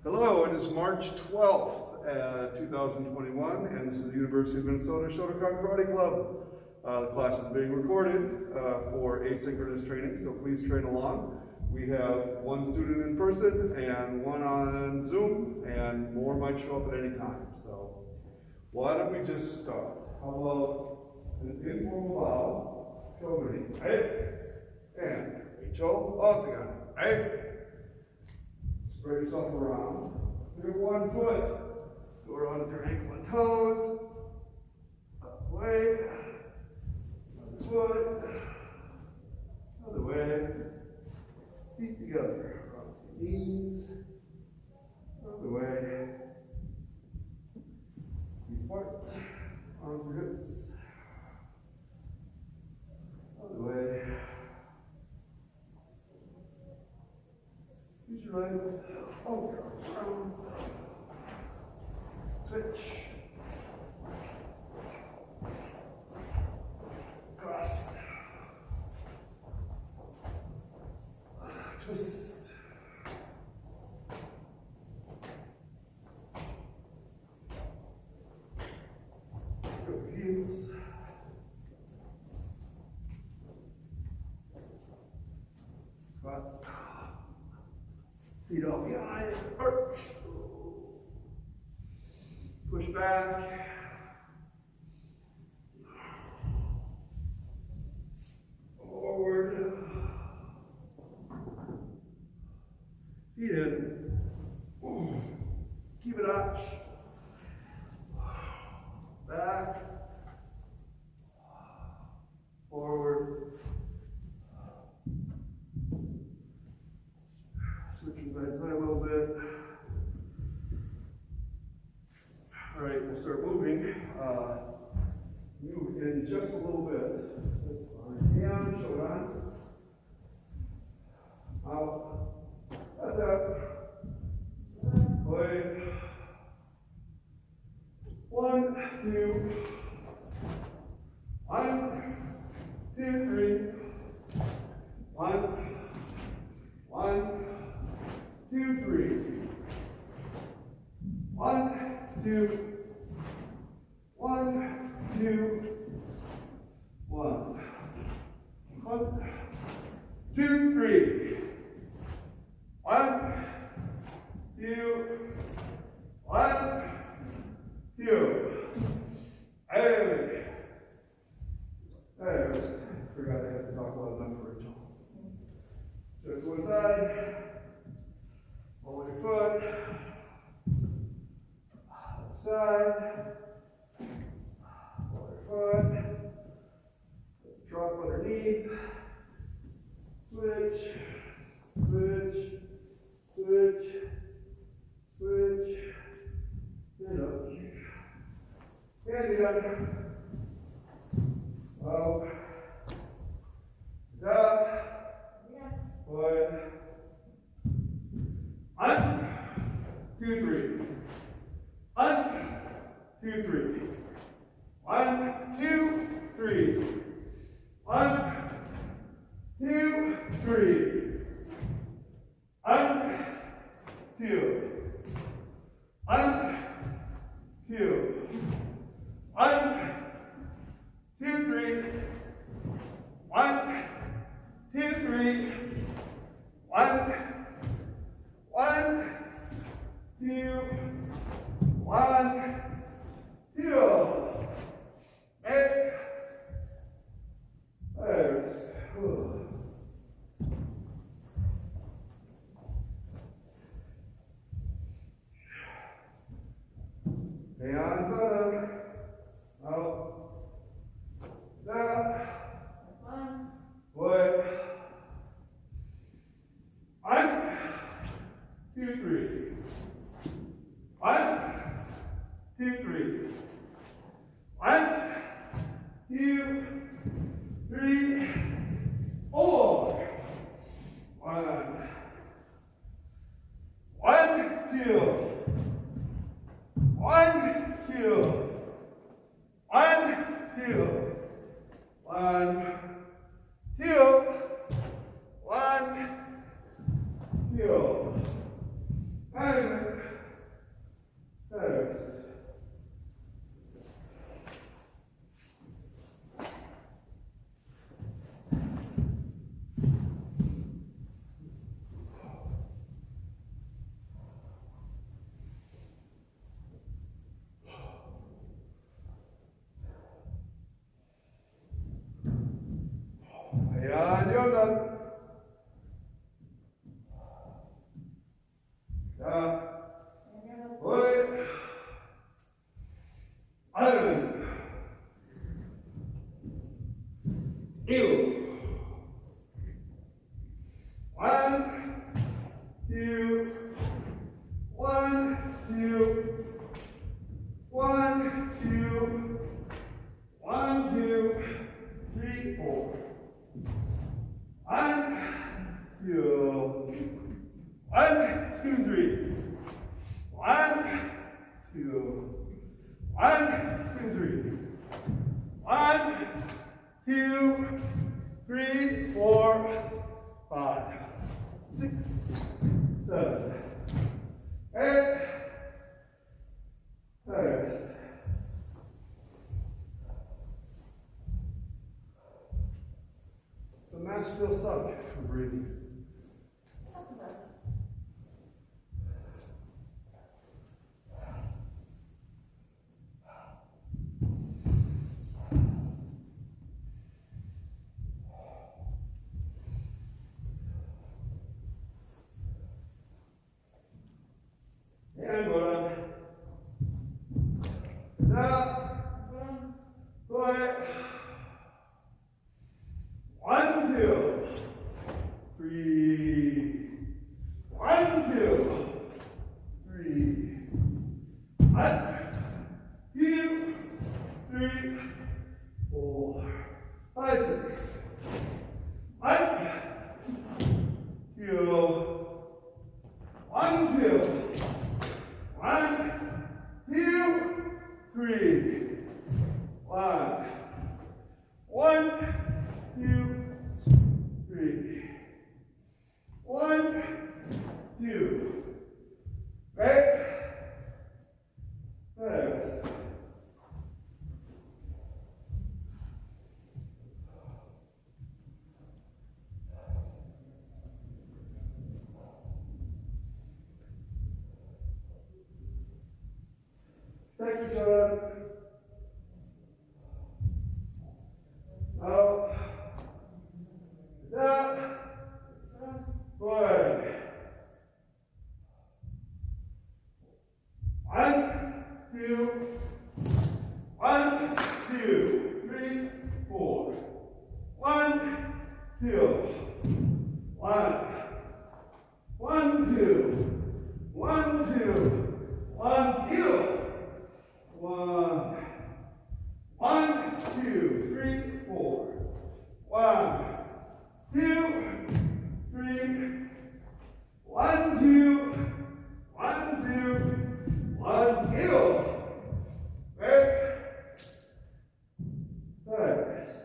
Hello, it is March 12th, 2021, and this is the University of Minnesota Shotokan Karate Club. The class is being recorded for asynchronous training, so please train along. We have one student in person and one on Zoom, and more might show up at any time. So why don't we just start? How about an informal bow, Shoguri, hey, and Icho, Octagon, hey. Spread yourself around. Look at one foot. Go around with your ankle and toes. Up way. Another foot. Other way. Feet together. Across the knees. Other way. Feet apart. Arms for hips. Other way. Use your legs. Oh, around. Switch. Cross. Twist. Go heels. Squat. Feet off behind, arch. Push back. Forward. Feet in. Keep it arch. Back. Forward. Switching side to side a little bit. All right, we'll start moving. Move in just a little bit. Heian Shodan. Out. Kata. Away. 1, 2. 1, 2, 3. 1. 1. 2, 3. 1, 2. 1, 2. 1. 1, 2, 3. 1, 2. 1, 2. Hey. There. Forgot I had to talk loud enough for Rachel. Just one side. Hold your foot. Other side. Hold your foot. Let's drop underneath. Switch. Switch. Switch. Switch. And up. And down. Up. Down. One. 1, 2, 3. 1, 2, 3. 1, 2, 3. 1, 2, 3. 1, 2. 1, 2. 1, 2, 3. 1, 2, 3. 1, 1, 2, 1, 2. Hey. There's. Heian Sandan. Out. That. What? 1, 2, 3. 1, 2, 3. 1, 2, 3, 4. 1. 1, 2. 1, 2. 1, 2. 1, 2. 1, 2. And 1, 2, 1, 2, 1, 2, 1, 2, 3, 4. 1, 2, 1, 2, 3. 1, 2, 1, 2, 3. 1, 2, 3, 4, 5, 6, 7, 8. Rest. The mat's still stuck for breathing. Heian Godan. Now, boy. 1, 2, 3. 1, 2, 3. 1, 2, 3, 4, 5, 6. 1, 2, 1, 2. 1, 2, 3. 1, 1, 2, 3. 1, 2. Right? Rest. Tekki Shodan. Out. Down. Forward. 1, 2. 1, 2, 3, 4. 1, 2. 1. 1, 2. 1, 2. 1, 2. 1, 1, 2, 3, 4. 1, 2, 3. 1, 2, 1, 2, 1, 2. Right? Rest.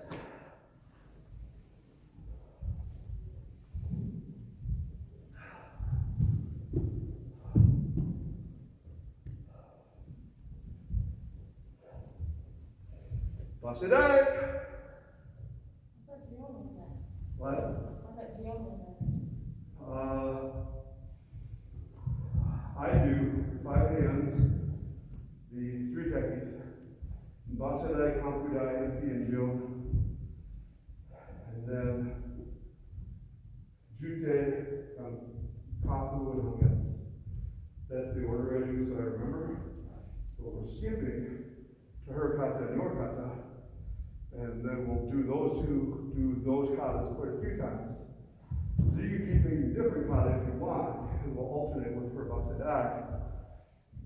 Bassai. I thought Zion was next. What? I thought Zion was next. I do 5 hands, the 3 tekkis, Bassai, Kankudai, Empi, and Jo, and then Jute, Kaku, and Hongetsu. That's the order I do so I remember. But we're skipping to her kata and your kata, and then we'll do those katas quite a few times. So you can keep making different kata if you want, and we'll alternate with her Bassai.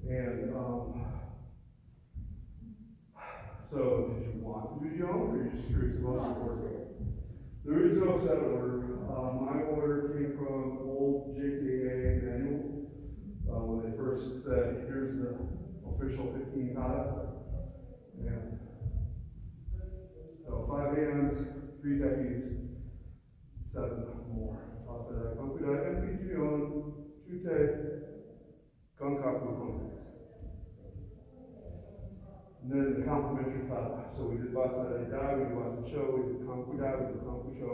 And so did you want to do your own, or are you just curious about the order? There is no set order. My order came from old JKA manual when they first said, here's the official 15 kata. And so 5 hands, 3 tekkis, 7 more. Bassai, Kankudai, Empi, Jion, Jute, Gankaku, Hongetsu. And then the complementary kata. So we did Bassai Dai, we did Bassai Sho, we did Kankudai, we did Kanku Sho.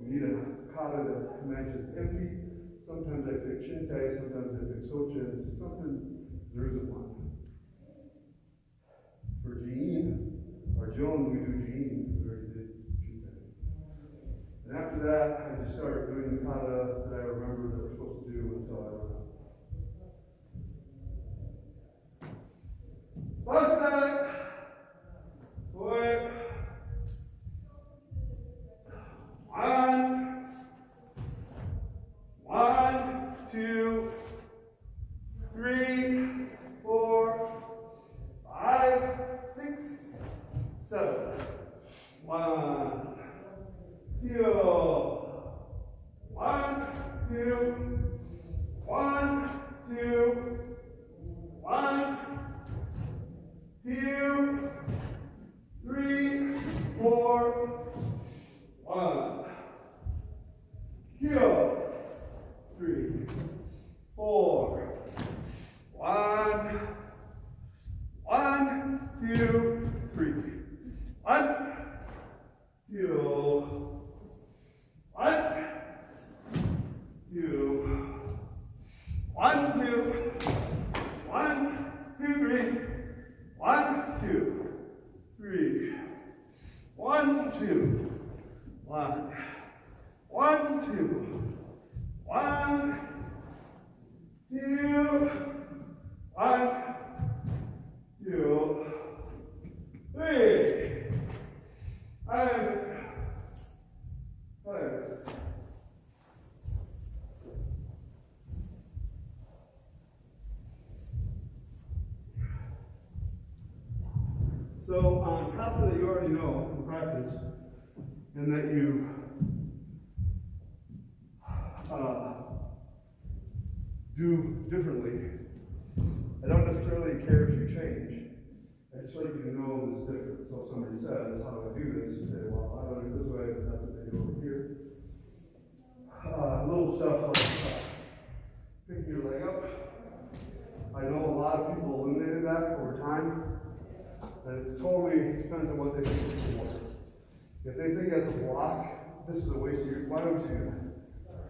We need a kata that matches Empi. Sometimes I pick Shinte, sometimes I pick Sochin. Something, there isn't one. For Jiin, or Joan, we do Jiin. We already did Shinte. And after that, I just started doing the kata that I remember that we're supposed to do until I run out. Bassai, 4, 1, So on Kata that you already know in practice, and that you do differently, I don't necessarily care if you change. I just like you to know this difference. So if somebody says, how do I do this? You say, well, I don't do it this way, but that's what they do over here. Little stuff like picking your leg up. I know a lot of people eliminated that over time. And it totally depends on what they think it's for. If they think that's a block, this is a waste of your, why don't you do that?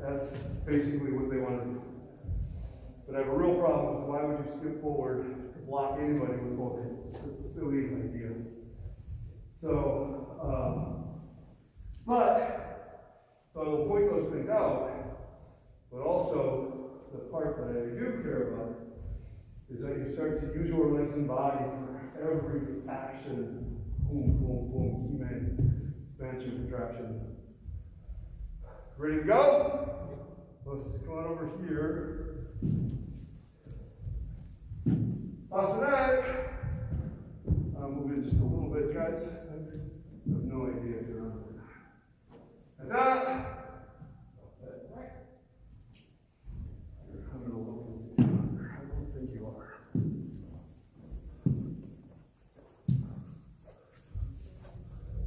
That's basically what they want to do. But I have a real problem with why would you skip forward to block anybody with both hands? It's a silly idea. So, so I will point those things out, but also the part that I do care about is that you start to use your legs and body for every action. Boom, boom, boom, key man, expansion, contraction. Ready to go? Let's come on over here. Bassai. I'll move in just a little bit, guys. Thanks. I have no idea if you're on or not. Kata. I'm going to look and see. I don't think you are.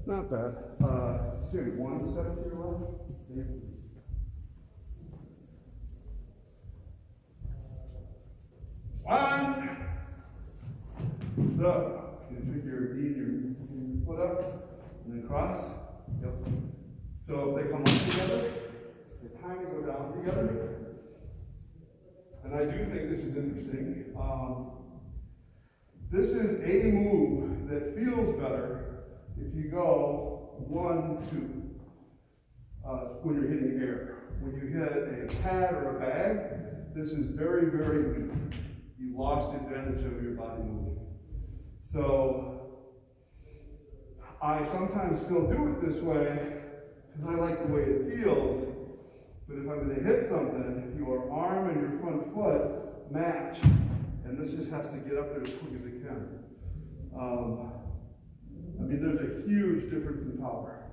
Not bad. Let's do one step to your left. One. So, you take your knee and your foot up, and then cross. Yep. So if they come up together, they kind of go down together. And I do think this is interesting. This is a move that feels better if you go 1, 2 when you're hitting air. When you hit a pad or a bag, this is very, very weak. You lost the advantage of your body moving. So I sometimes still do it this way because I like the way it feels. But if I'm going to hit something, your arm and your front foot match, and this just has to get up there as quick as it can. I mean, there's a huge difference in power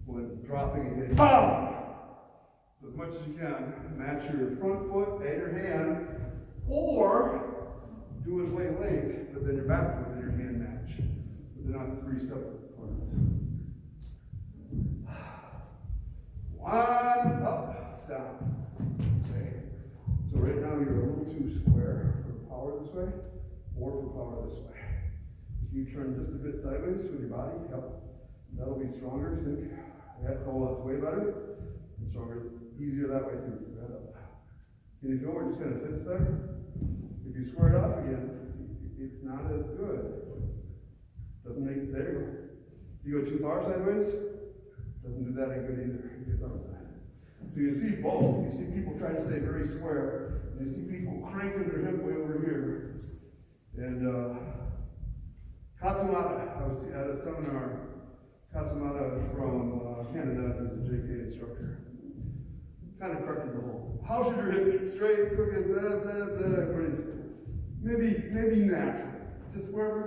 when dropping and hitting. BAM! So as much as you can, match your front foot and your hand, or do it way late, but then your back foot and your hand match. But they're not 3 separate parts. 1, up, down. Okay. So right now you're a little too square for power this way, or for power this way. If you turn just a bit sideways with your body, yep, that'll be stronger. Think that that's way better. And stronger, easier that way too. Right up. Can you feel where it just kind of fits there? If you square it off again, it's not as good. Doesn't make, there you go. If you go too far sideways, doesn't do that any good either. So you see both. You see people trying to stay very square, and you see people cranking their hip way over here. And Katsumata, I was at a seminar. Katsumata from Canada is a JK instructor. Kind of corrected the whole. How should your hip be? Straight, crooked, blah, blah, blah. Maybe natural. Just wherever.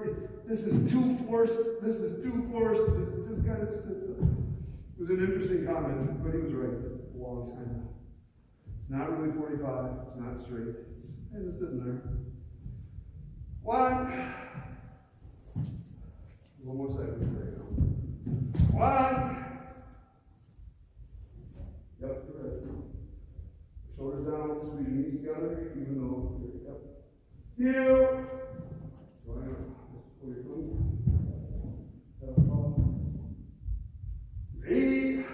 This is too forced. This is too forced. This kind of just sits there. It was an interesting comment, but he was right a long time. It's not really 45, it's not straight. It's kind of sitting there. One. One more second. There you go. One. Yep, you're right. Shoulders down, squeeze your knees together, even though, yep. Heel. Pull your thumb. Three.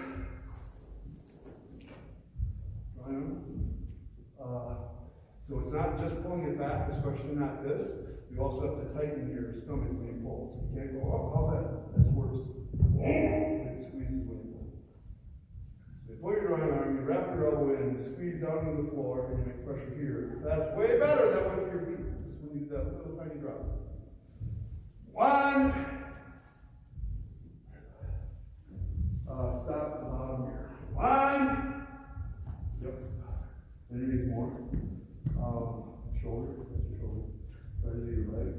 So it's not just pulling it back, especially not this. You also have to tighten your stomach when you pull. So you can't go, oh, how's that? That's worse. And it squeezes when you pull. So you pull your right arm, you wrap your elbow in, you squeeze down into the floor, and you make pressure here. That's way better than with your feet. Just when you do that little tiny drop. One. Stop at the bottom here. One. Yep. And you need more. Shoulder, that's your shoulder. Try to do your legs.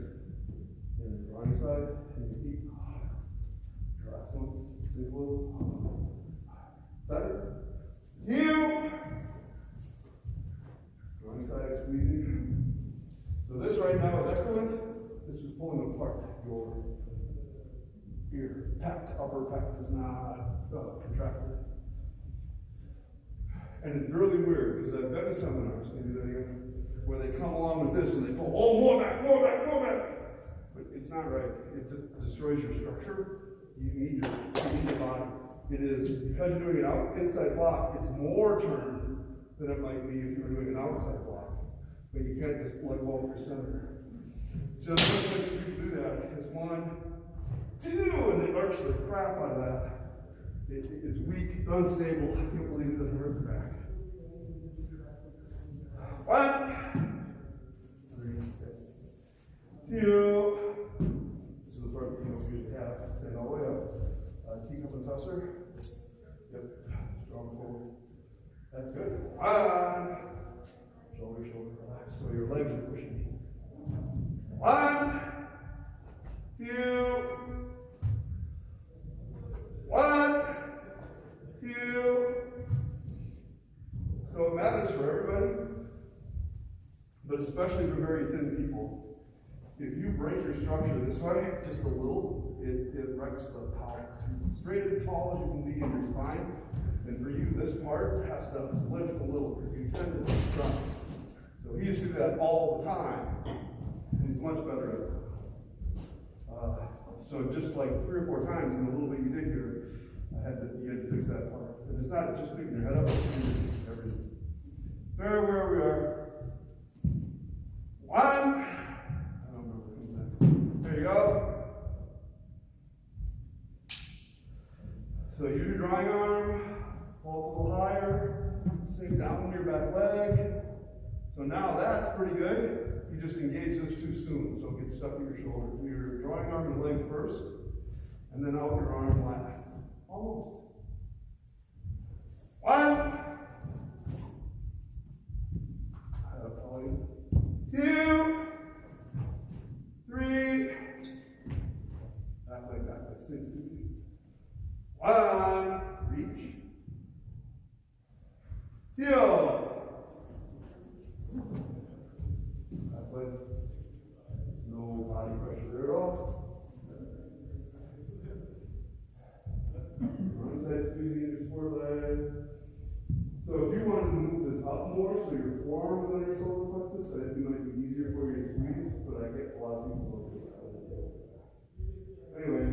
And the drawing side, and your feet. Drop some, sink a little. Better. Heel. Drawing side, squeezing. So this right now is excellent. This is pulling apart your pec, upper pec is not contracted. And it's really weird because I've been to seminars, where they come along with this and they pull, oh, more back. But it's not right. It just destroys your structure. You need your body. It is, because you're doing an inside block, it's more turned than it might be if you were doing an outside block. But you can't just let go of your center. So the best way you can do that is 1, 2, and then arch the crap out of that. It's weak, it's unstable. I can't believe it doesn't hurt the back. 1, 3, 2. This is the part that you don't usually have. Stand all the way up. Teacup and tosser. Yep. Strong forward. That's good. 1. Shoulder, relax. So your legs are pushing. 1, 2. 1, 2. So it matters for everybody, but especially for very thin people. If you break your structure this way, just a little, it wrecks the power. Straight as tall as you can be in your spine, and for you, this part has to lift a little because you tend to be strong. So he used to do that all the time, and he's much better at it. So just like 3 or 4 times in the little bit you did here, you had to fix that part. And it's not just picking your head up, it's everything. There where we are. 1. I don't remember what comes next. There you go. So use your drawing arm, pull up a little higher, sink down on your back leg. So now that's pretty good. You just engage this too soon, so it gets stuck in your shoulder. Do your drawing arm and leg first, and then out your arm last. Almost. 1. 2. 3. Back leg. Sink. 1. Reach. Heel. Back leg. No body pressure there at all. One side squeezing your foreleg. So if you wanted to move this up more, so your forearm is on your solar plexus, I think it might be easier for you to squeeze, but I get a lot of people who do that. Anyway.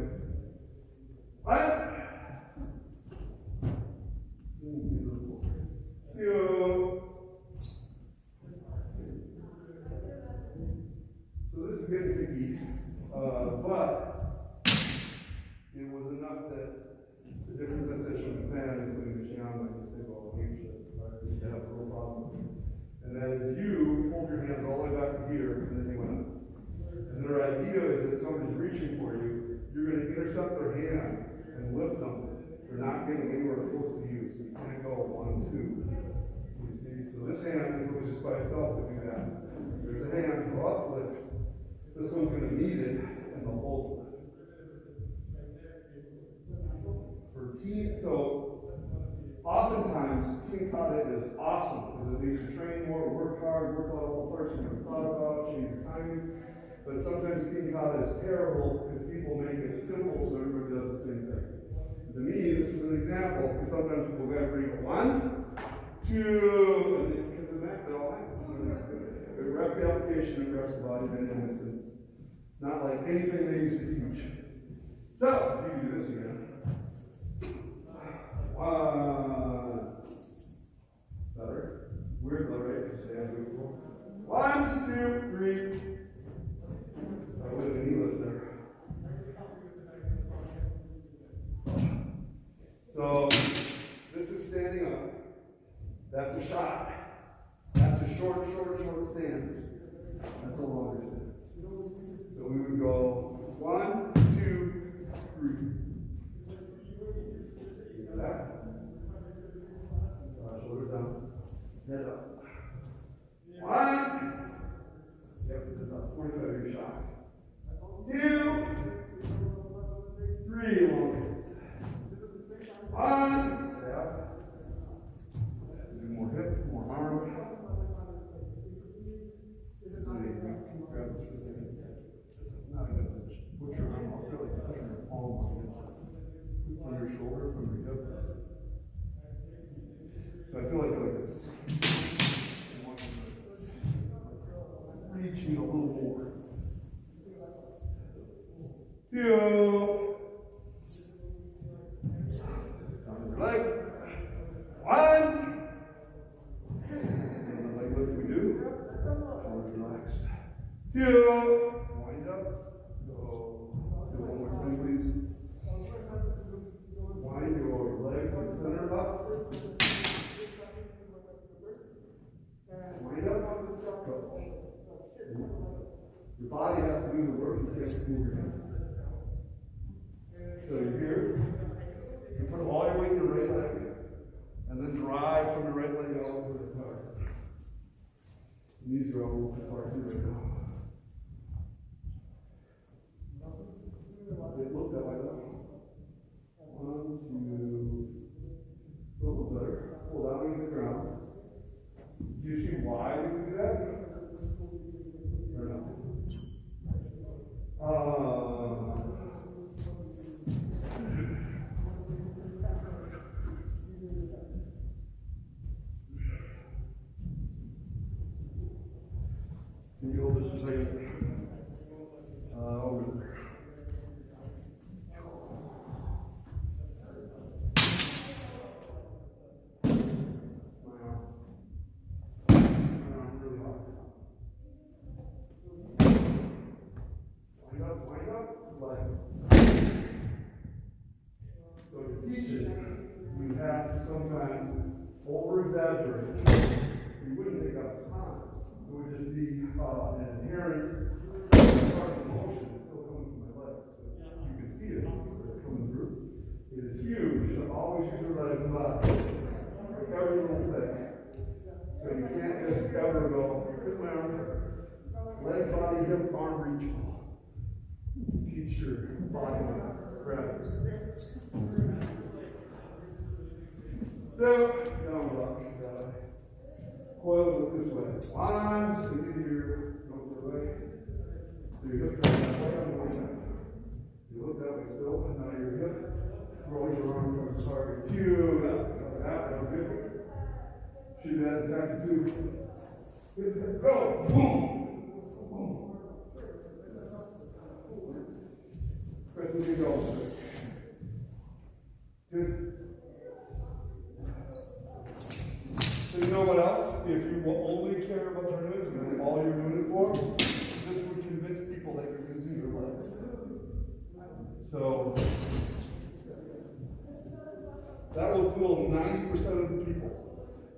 1. 2. So this is getting tricky, but it was enough that the different sensation of Japan, including the Shihan, like you say, well, we used to have a real problem. And then as you hold your hands all the way back to here, and then you went up. And their idea is that somebody's reaching for you, you're going to intercept their hand and lift them. They're not getting anywhere close to you, so you can't go 1, 2. You see? So this hand, if it was just by itself, would do that. There's a hand, go up, lift. This one's going to need it, and the whole. For team, so oftentimes Team Kata is awesome because it makes you train more, work hard, work on all the parts you never thought about, change your timing. But sometimes Team Kata is terrible because people make it simple so everybody does the same thing. To me, this is an example because sometimes people go every 1, 2, and because of that, they'll rep the application and reps the body bend and it's not like anything they used to teach. So, you can do this again. 1. Better. Weird though, right? Stand beautiful. 1, 2, 3. I would have knee lift there. So, this is standing up. That's a shot. That's a short stance. That's a longer stance. So we would go 1, 2, 3. Back. Shoulders down. Head up. 1. Yep, this is a 45-degree shot. 2, 3. Long stance. 1. Step. Do more hip, more arm. Grab this for a second. Not a good position. Put your arm off. Feel like you're pushing your palm against from your shoulder, from your hip. So I feel like this. Reaching a little more. 2. Down your legs. 1. Leg lift we do. Shoulders relaxed. 2. Wind up. Go. Do one more time, please. Wind your legs and center up. Wind up. Go. Your body has to do the work. You can't just move your hand. So you're here. You put all your weight in your right leg, and then drive from your right leg out over the car. Knees are all a little too far too right now. It looked that way though. 1, 2. A little better. Pull down into the ground. Do you see why we can do that? Or no? Can you hold this a second? Over there. Wind up, leg. So to teach it, you have to sometimes over-exaggerate. You wouldn't take up time. It would just be an inherent part of the motion that's still coming from my legs. But you can see it coming through. It is huge. You should always use your leg and body for every little thing. So you can't just ever go, here's my arm, leg, body, hip, arm, reach. Teach your body to grab it. So, down rock. Coil it this way. 1, so you get your nose away. So your hip goes that way on the way down. You look that way still, and now your hip. Roll your arm towards the target. Cue that was good. Shoot that attack to 2. Go! Boom! Boom! Press the big elbow. Good. So you know what else? If you will only care about tournaments and that's all you're doing it for, this would convince people that you're using your legs. So that will fool 90% of the people.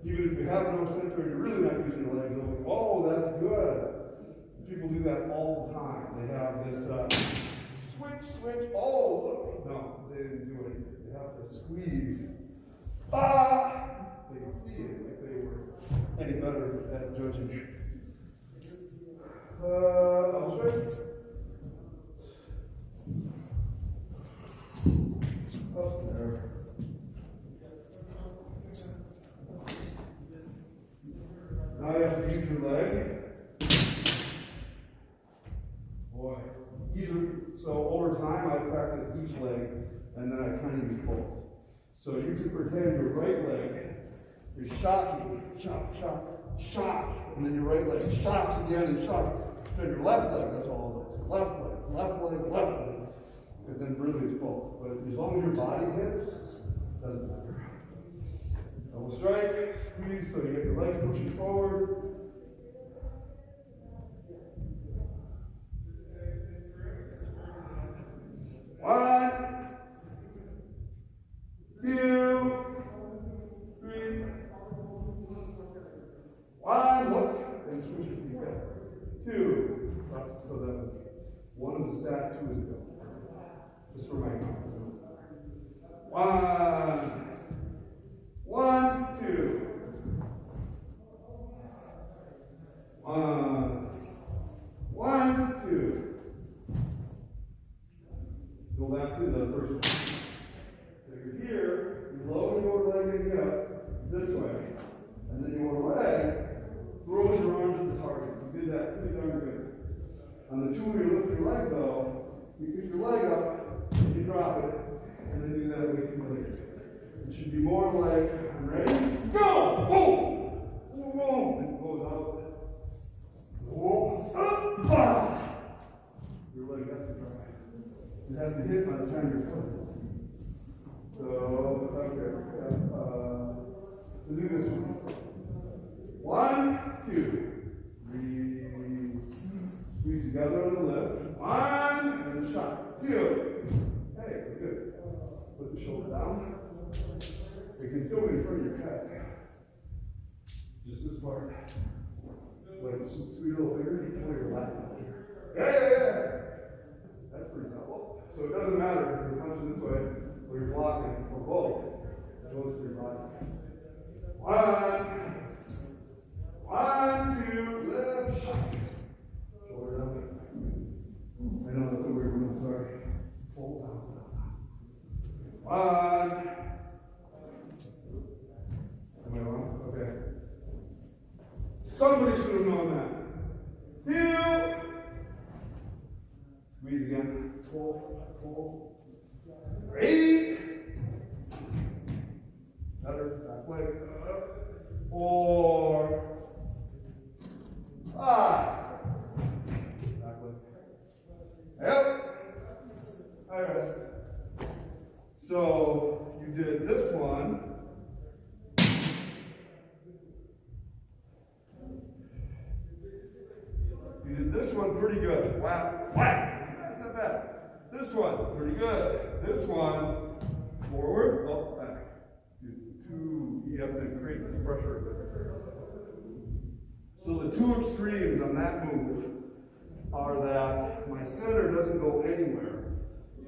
Even if you have no center and you're really not using your legs, they'll go, oh, that's good. People do that all the time. They have this switch, oh, look. No, they didn't do anything. They have to squeeze. They can see it if they were any better at judging. I'll show you. Up there. Now you have to use your leg. Boy. So over time, I practice each leg, and then I kind of use both. So you can pretend your right leg is shocking, shock, shock, shock, and then your right leg shocks again and shock. Then your left leg, that's all it is. Left leg, left leg, left leg. And then really it's both. But as long as your body hits, it doesn't matter. Double strike, squeeze, so you get your leg pushing forward. One, two, three. One, look, and switch your feet back. Two. So that was one is a stack, two is a go. Just for my confidence. One, two. One, two. Go back to the first one. So you're here, you lower your leg and up this way, and then your leg throws your arms at the target. You did that pretty darn good. On the two where you lift your leg though, you pick your leg up, and you drop it, and then do that away from the leg. It should be more like, I'm ready, go! Boom! Boom! And it goes out. Boom! Up! Ah! Your leg has to drop. It has to hit by the time your foot hits. So, okay. We'll do this one. One, two. Squeeze together on the lift. One, and shot. Two. Hey, good. Put the shoulder down. It can still be in front of your head. Just this part. Like a sweet little finger, you pull your lap out here. Yeah. That's pretty tough. So it doesn't matter if you're punching this way or you're blocking or both. It goes to your body. One, two, lift, shot. Shoulder down. I know that's a weird one, sorry. Pull down. One. Am I wrong? Okay. Somebody should have known that. Two. Squeeze again. Pull. Three. Better. Back leg. 4. 5. Back leg. Yep. I rest. So you did this one. You did this one pretty good. Wow. That's not bad. This one, pretty good. This one, forward, back. You have to create this pressure. So the two extremes on that move are that my center doesn't go anywhere,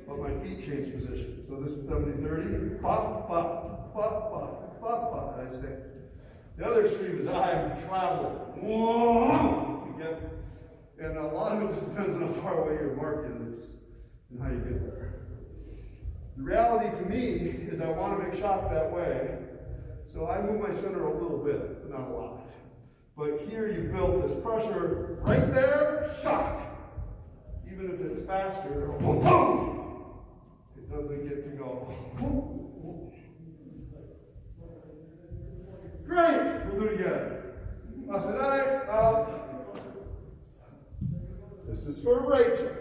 but my feet change position. So this is 70-30, pop, pop, pop, pop, pop, pop, and I stay. The other extreme is I am traveling. Whoa! And a lot of it just depends on how far away your mark is and how you get there. The reality to me is I want to make shock that way, so I move my center a little bit, but not a lot. But here you build this pressure right there, shock. Even if it's faster, it doesn't get to go. Great, we'll do it again. Bassai, up. This is for Rachel.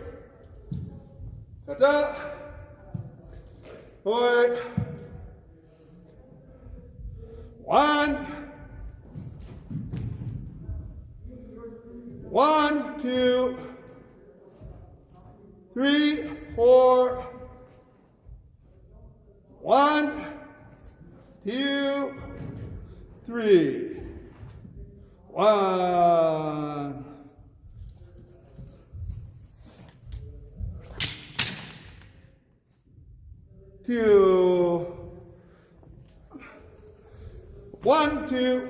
Kata. Boy. 1. 1, 2, 3, 4. 1, 2, 3. 1. 2. 1, 2.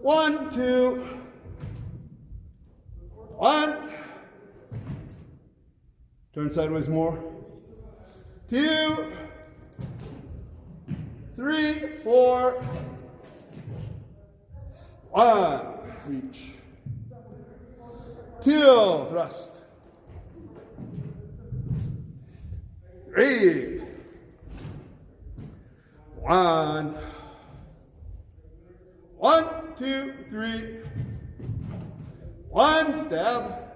1, 2. 1. Turn sideways more. 2, 3, 4. 1, reach. 2, thrust. 3, 1. 1, 2, 3. 1, stab.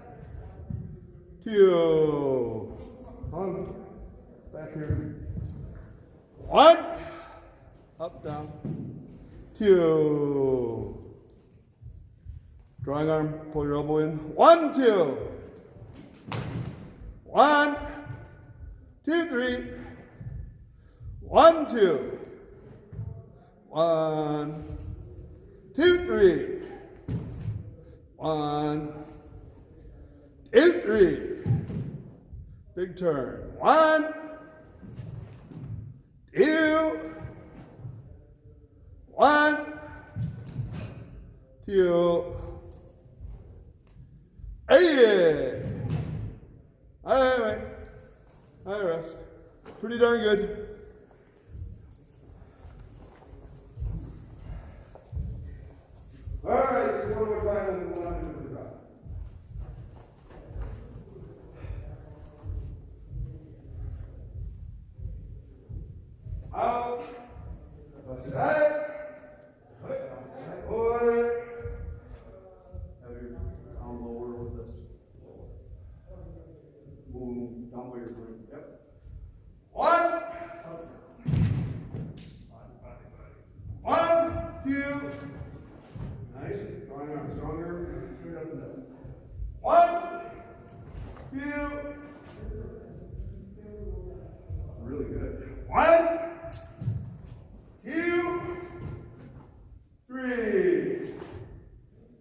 2. On. Back here. 1. Up, down. 2. Drawing arm, pull your elbow in. 1, 2. 1, 2, 3. 1, 2. 1, 2, 3. 1, 2, 3. Big turn. 1, 2. 1, 2. Hey! All right. I rest. Pretty darn good. All right, so one more time and then we'll have to do the drop. Out. Touch it out. Forward. Have your arm lower with this. Move down by your brain. Yep. 1. 1, 2. Nice. Drawing arm stronger. Straight up and down. 1, 2. Really good. 1, 2, 3.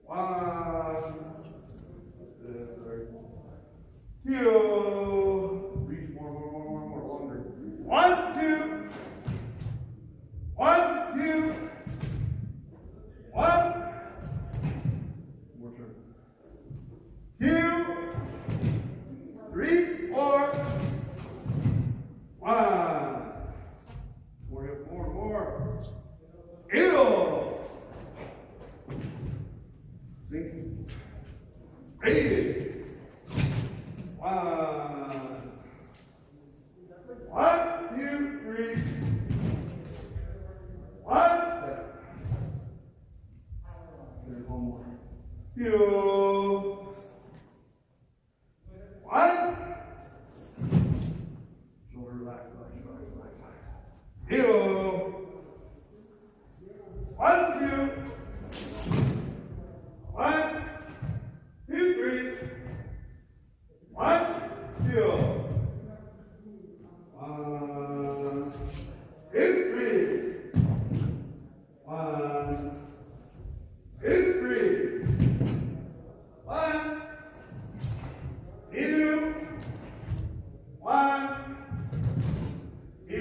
1. 2. Reach more, longer. 1, 2. 1, 2. 1. More turn. 2, 3, 4. 1. More hip, more. Ew. Sink. 8. 1. 1, 2, 3. 1. Step. There's one more. 2. 1. Shoulder relax. 2. 1, 2. 1, 2, 3. 1, 2. 1, 2, 3. 1, 2, 3. 1, 2. 1, 2.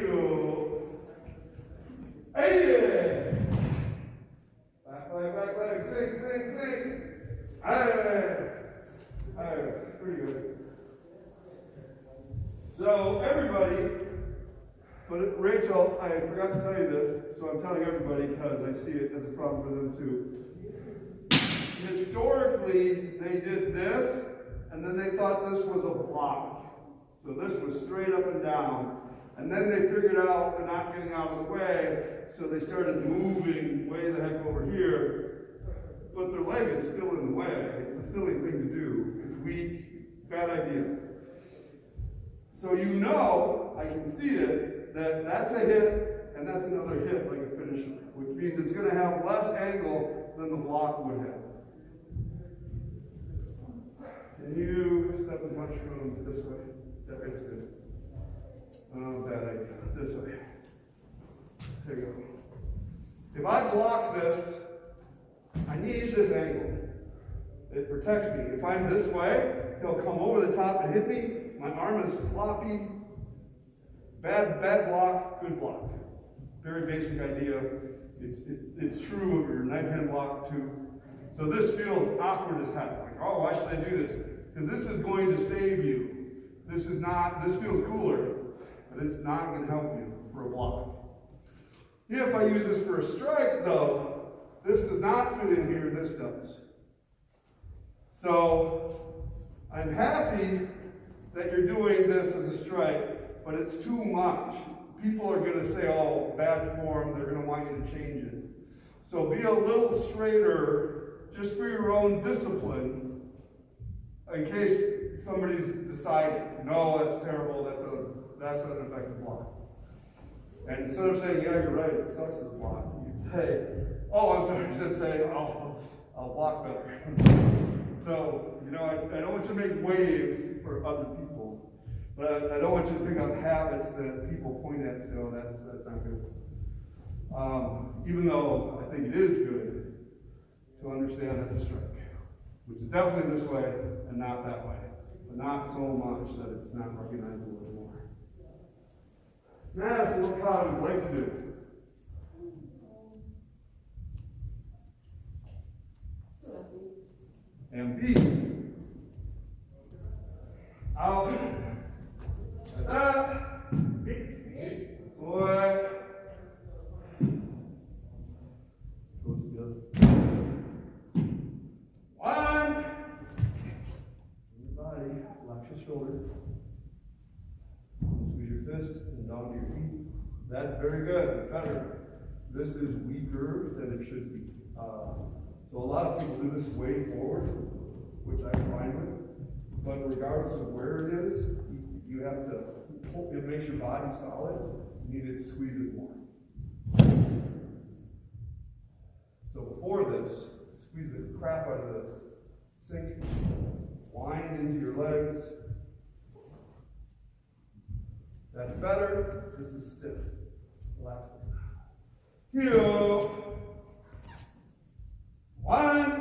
Hey! Back leg. Sing. Alright. Pretty good. So everybody, but Rachel, I forgot to tell you this, so I'm telling everybody because I see it as a problem for them too. Historically, they did this, and then they thought this was a block. So this was straight up and down. And then they figured out they're not getting out of the way, so they started moving way the heck over here. But their leg is still in the way. It's a silly thing to do. It's weak, bad idea. So you know, I can see it, that that's a hit, and that's another hit, like a finisher, which means it's going to have less angle than the block would have. Can you step as much from this way? That makes good. Oh, bad idea. This way. There you go. If I block this, I need this angle. It protects me. If I'm this way, he'll come over the top and hit me. My arm is floppy. Bad block, good block. Very basic idea. It's true of your knife hand block too. So this feels awkward as heck. Like, oh, why should I do this? Because this is going to save you. This feels cooler, but it's not going to help you for a block. If I use this for a strike, though, This does not fit in here, this does. So I'm happy that you're doing this as a strike, but it's too much. People are going to say, oh, bad form, they're going to want you to change it. So be a little straighter, just for your own discipline, in case somebody's decided, no, that's terrible, that's an effective block. And instead of saying, yeah, you're right, it sucks as a block, you can say, oh, I'm sorry, I should say, I'll block better. So, you know, I don't want you to make waves for other people, but I don't want you to pick up habits that people point at and say, oh, that's not good. Even though I think it is good to understand that's a strike, which is definitely this way and not that way, but not so much that it's not recognizable anymore. Now, that's what Kata would like to do. Empi. Out. Boy. Goes together. One. Body. Relax your shoulder. Squeeze your fist and down to your feet. That's very good. Better. This is weaker than it should be. So a lot of people do this way forward, which I'm fine with. But regardless of where it is, you have to, it makes your body solid. You need to squeeze it more. So before this, squeeze the crap out of this. Sink, wind into your legs. That's better. This is stiff. Relax it. Heel. One,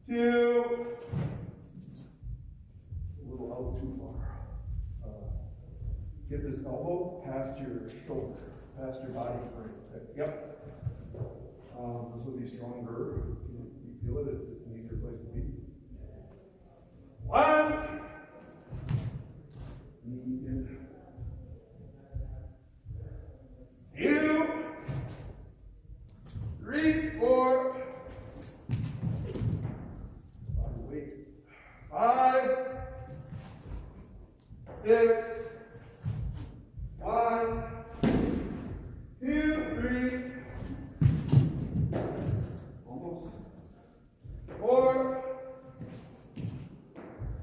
two, a little out too far. Get this elbow past your shoulder, past your body frame. Yep. This will be stronger. You feel it? It's an easier place to be. One, knee in. Two, 3, 4, wait, 5, 6, 1, 2, 3, almost, 4,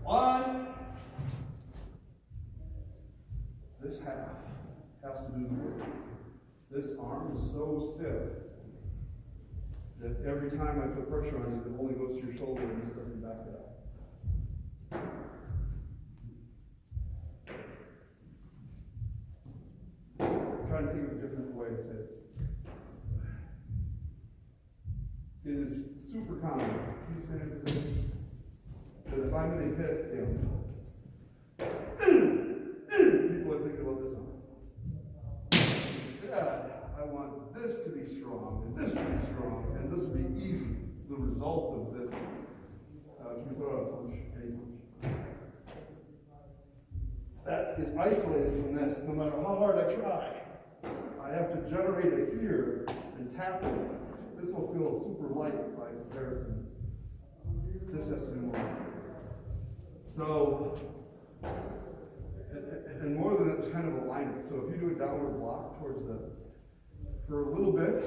1. This half has to do the work. This arm is so stiff that every time I put pressure on you, it only goes to your shoulder and this doesn't back it up. I'm trying to think of a different way to say this. It is super common, that if I'm going to hit him, people are thinking about this arm. Instead, I want this to be strong, and this to be strong, and this to be easy. It's the result of this. Can you put out a punch? Any punch? That is isolated from this. No matter how hard I try, I have to generate it here and tap it. This will feel super light by comparison. This has to do more. So, and more than that, it's kind of alignment. So if you do a downward block towards for a little bit,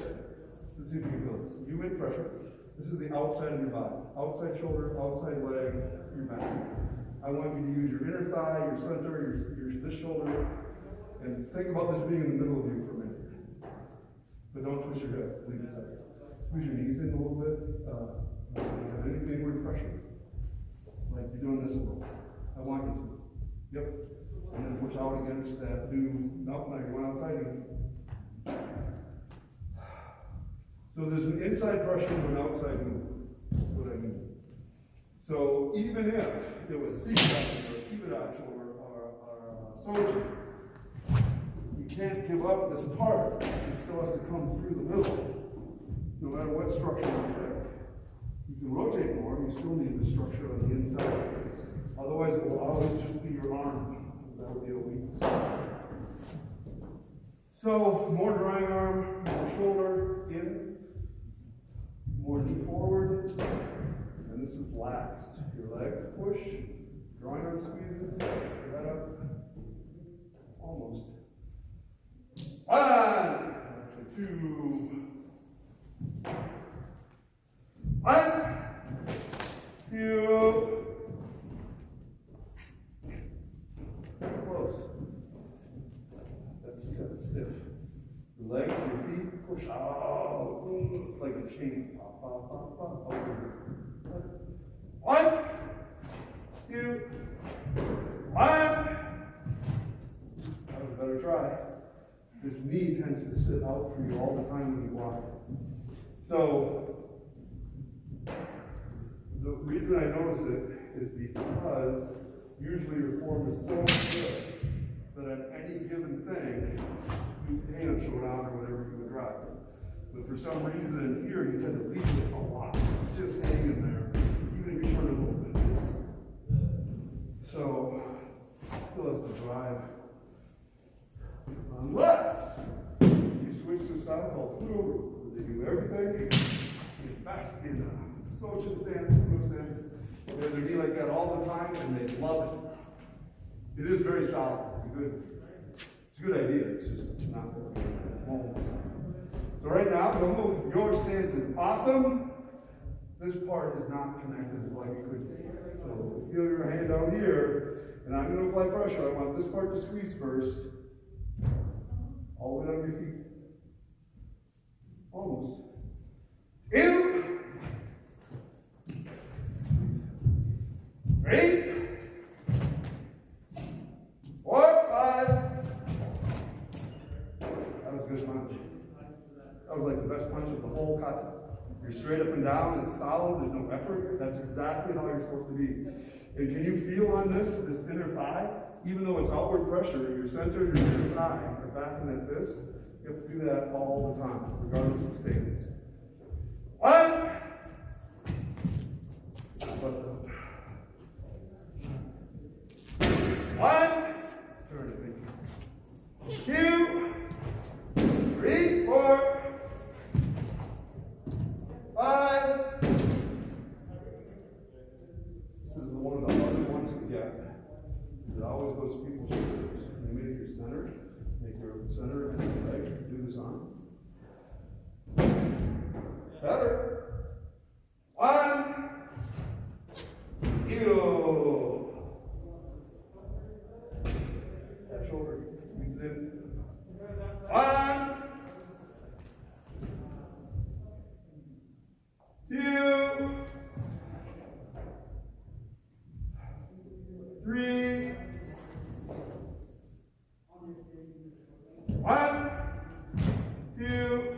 let's see if you can feel this. You make pressure. This is the outside of your body. Outside shoulder, outside leg, your back. I want you to use your inner thigh, your center, this shoulder, and think about this being in the middle of you for a minute. But don't twist your hip. Leave it tight. Squeeze your knees in a little bit. Have any inward pressure. Like you're doing this a little. I want you to. Yep. And then push out against that new, no, now you're going outside again. So there's an inside pressure and an outside movement. That's what I mean. So even if it was C-section or Kibadachi or Soji, you can't give up this part. It still has to come through the middle, no matter what structure you pick. You can rotate more, you still need the structure on the inside. Otherwise, it will always just be your arm. That would be a weakness. So more drawing arm, more shoulder in, more knee forward, and this is last. Your legs push, drawing arm squeezes, right up, almost. 1, actually 2, 1, 2, close. That's stiff. Your legs, your feet, push out, like a chain. Pop, pop, pop, pop, over. 1, 2, 1. That was a better try. This knee tends to sit out for you all the time when you walk. So, the reason I notice it is because usually your form is so good that at any given thing, you Heian Shodan or whatever you would drive. But for some reason here, you tend to leave it a lot. It's just hanging there, even if you turn it a little bit. So, still has to drive. Unless you switch to a style called Fudo, where they do everything in back in Soto stance, Fudo stance. They have their knee like that all the time, and they love it. It is very solid. It's a good idea. It's just not working at home. So right now, your stance is awesome. This part is not connected like it could be. So feel your hand down here, and I'm going to apply pressure. I want this part to squeeze first. All the way down your feet. Almost. In. Ready? 4, 5. That was a good punch. That was like the best punch of the whole kata. You're straight up and down, it's solid, there's no effort. That's exactly how you're supposed to be. And can you feel on this inner thigh? Even though it's outward pressure, your center, your inner thigh, or back in that fist, you have to do that all the time, regardless of stance. 1. Butts up. 1. Turn it, thank you. 2, 3, 4, 5. This is one of the harder ones to get. It always goes to people's shoulders. You make your center, make your center and your leg, do this arm. Better. 1. You. That shoulder, squeeze it in. 1. 2. 3. 1, 2,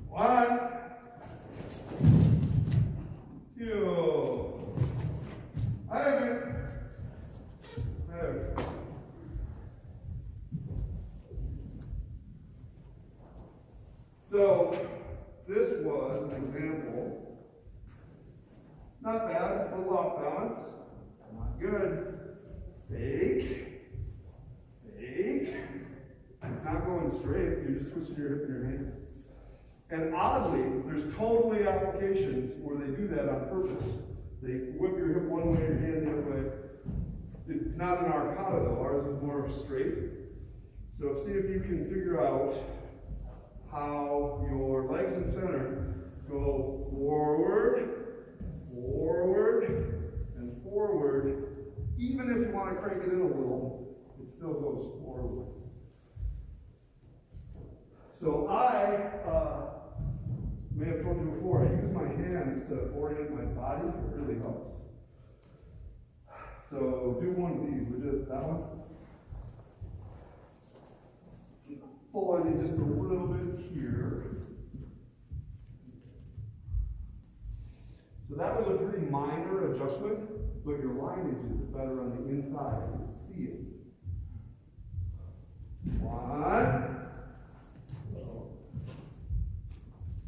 1, 2. I have it. There. So, this was an example. Not bad, a little off balance. Not good. Fake. Fake. It's not going straight. You're just twisting your hip and your hand. And oddly, there's totally applications where they do that on purpose. They whip your hip one way, your hand the other way. It's not in our kata though. Ours is more straight. So see if you can figure out how your legs and center go forward, forward, and forward. Even if you want to crank it in a little, it still goes forward. So I may have told you before, I use my hands to orient my body. It really helps. So do one of these. We did that one. Pull on you just a little bit here. So that was a pretty minor adjustment, but your lineage is better on the inside. You can see it. 1.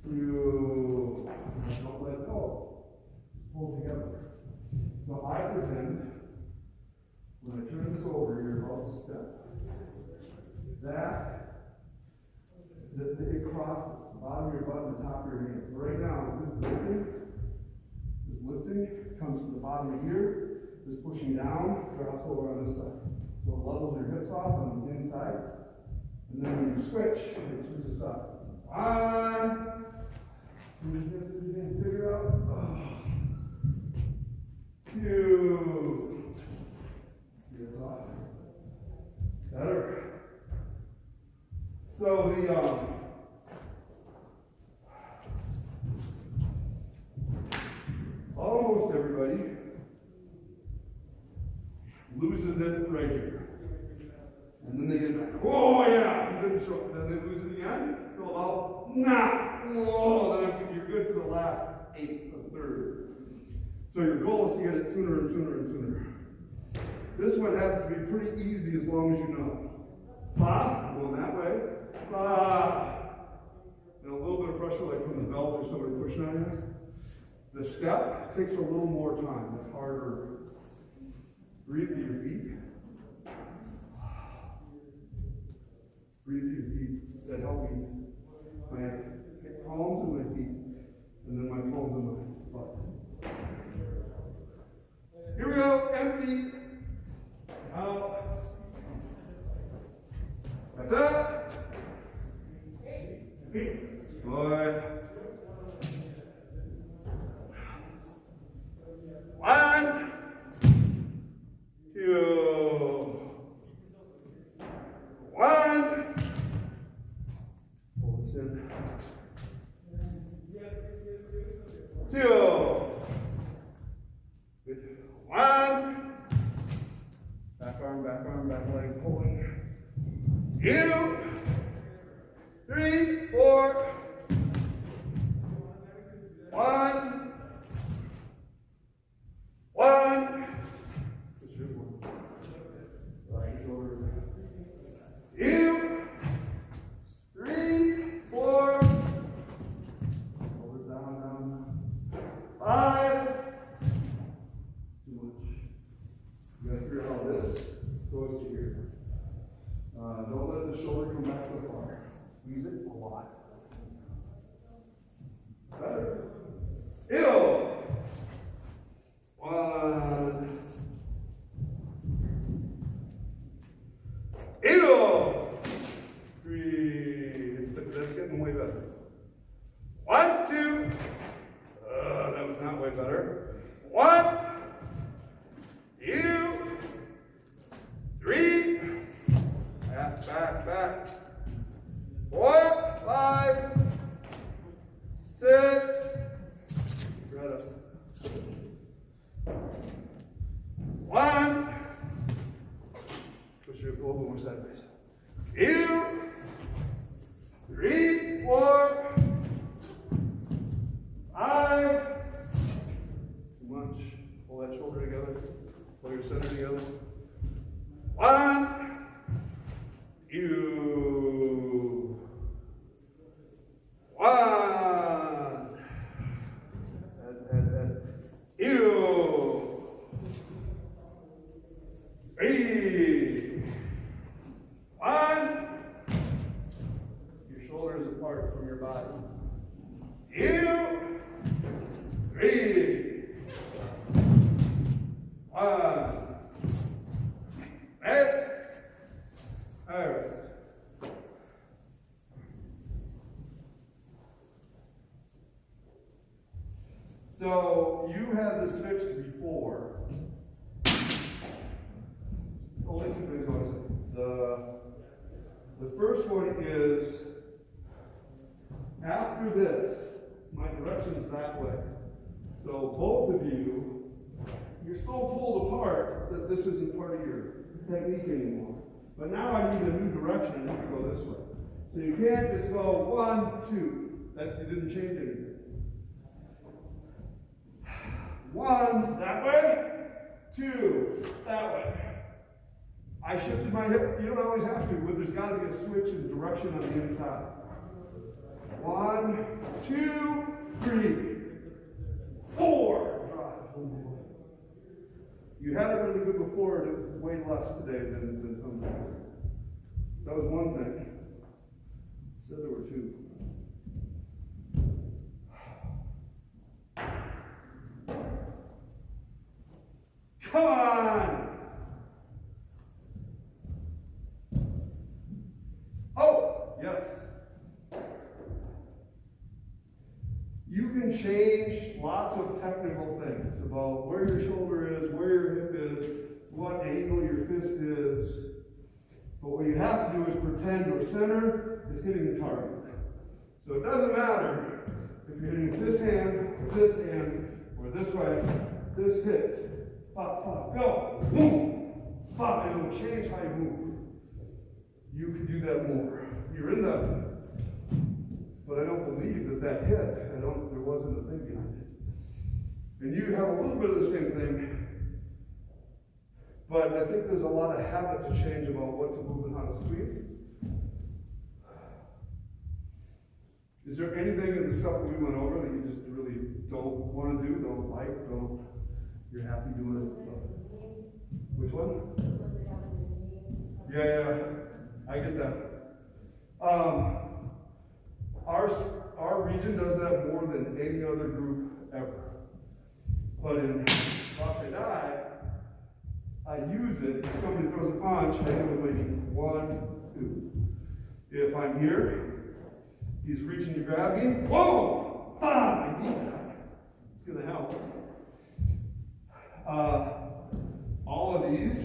2. Don't let go. Pull together. So I pretend when I turn this over, you're about to step. That It crosses the bottom of your butt and the top of your hands. So right now, this lifting comes to the bottom of here. This pushing down drops over on this side. So it levels your hips off on the inside. And then when you switch, it switches up. One. Figure out. Two. See it's off. Better. So almost everybody loses it right here. And then they get it back. Oh yeah, good stroke. Then they lose it again. Go about, nah. Oh, then you're good for the last eighth or third. So your goal is to get it sooner and sooner and sooner. This one happens to be pretty easy as long as you know. Pa, going that way. Pa. And a little bit of pressure like from the belt or somebody pushing on you. The step takes a little more time. It's harder. Breathe to your feet. Breathe to your feet. That helps me. My palms and my feet. And then my palms and my butt. Here we go. Empty. Out. Kata. Feet. Boy. One. Two. One. Hold this in. Two. Good. One. Back leg pulling. Two. Three, four. One. One. Push your one. Right shoulder. Two. Three, four. Shoulders down. Five. Too much. You gotta figure out how this goes to here. Don't let the shoulder come back so far. Squeeze it a lot. Better. Ew. One. Ew. Three. That's getting way better. 1, 2. That was not way better. 1. 2. 3. Back. 4, 5, 6. Right up. 1. Push your a little bit more sideways. 2, 3, 4, 5. Too much. Pull that shoulder together. Pull your center together. 1. 2. 1. Ew. 3. 1. Your shoulders apart from your body. 2. 3. 1. Right. Iris. So you had this fixed before. Only two things I want to say. The first one is after this, my direction is that way. So both of you, you're so pulled apart that this isn't part of your technique anymore. But now I need a new direction. I need to go this way. So you can't just go 1, 2. That you didn't change anything. 1 that way, 2 that way. I shifted my hip. You don't always have to, but there's got to be a switch in direction on the inside. 1, 2, 3, 4. You had it really good before, and it was way less today than sometimes. That was one thing. Said there were two. Come on! Oh, yes. You can change lots of technical things about where your shoulder is, where your hip is, what angle your fist is. But what you have to do is pretend your center is hitting the target. So it doesn't matter if you're hitting with this hand, or this way, this hits. Pop, pop, go. Boom. Pop. It'll change how you move. You can do that more. You're in the, but I don't believe that hit. There wasn't a thing behind it. And you have a little bit of the same thing, but I think there's a lot of habit to change about what to move and how to squeeze. Is there anything in the stuff that we went over that you just really don't want to do, don't like, you're happy doing it? Which one? Yeah, I get that. Our region does that more than any other group ever. But in Bassai, I use it. If somebody throws a punch, I hit it with maybe 1, 2. If I'm here, he's reaching to grab me. Whoa! Bam! I need that. It's going to help. All of these,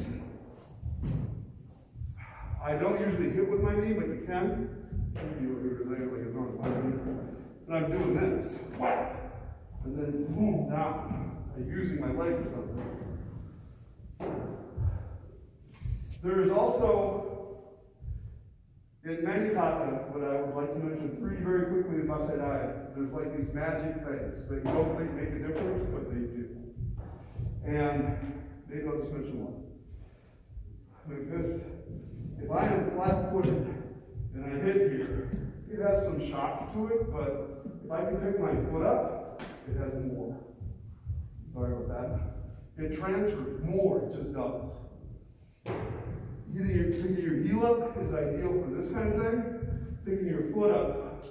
I don't usually hit with my knee, but you can. And I'm doing this, whack, and then boom, down. I'm using my leg for something. There is also, in many kata, what I would like to mention very quickly in Bassai, there's like these magic things that you don't think make a difference, but they do. And maybe I'll just mention one. Because if I am flat-footed and I hit here, it has some shock to it, but if I can pick my foot up, it has more. Sorry about that. It transfers more, it just does. Picking your heel up is ideal for this kind of thing. Picking your foot up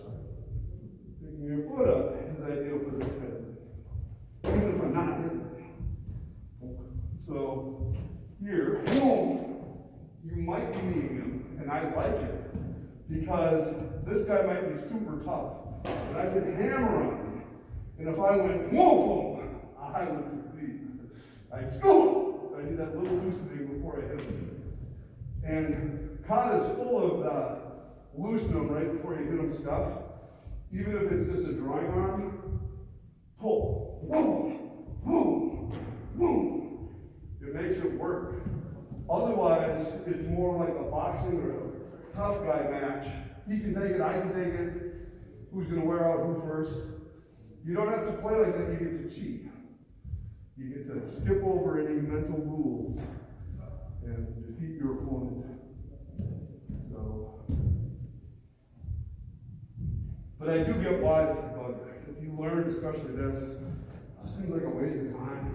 is ideal for this kind of thing. Even if I'm not hitting it. So here, boom, you might be kneeing him, and I like it. Because this guy might be super tough, but I can hammer on him. And if I went, whoa, boom, I would succeed. I do that little loosening before I hit him. And Kata is full of loosen them right before you hit him stuff. Even if it's just a drawing arm, pull, boom, boom, boom. It makes it work. Otherwise, it's more like a boxing or a tough guy match. He can take it, I can take it. Who's going to wear out who first? You don't have to play like that, you get to cheat. You get to skip over any mental rules and defeat your opponent. So, but I do get why this is bug. If you learn, especially this, it just seems like a waste of time.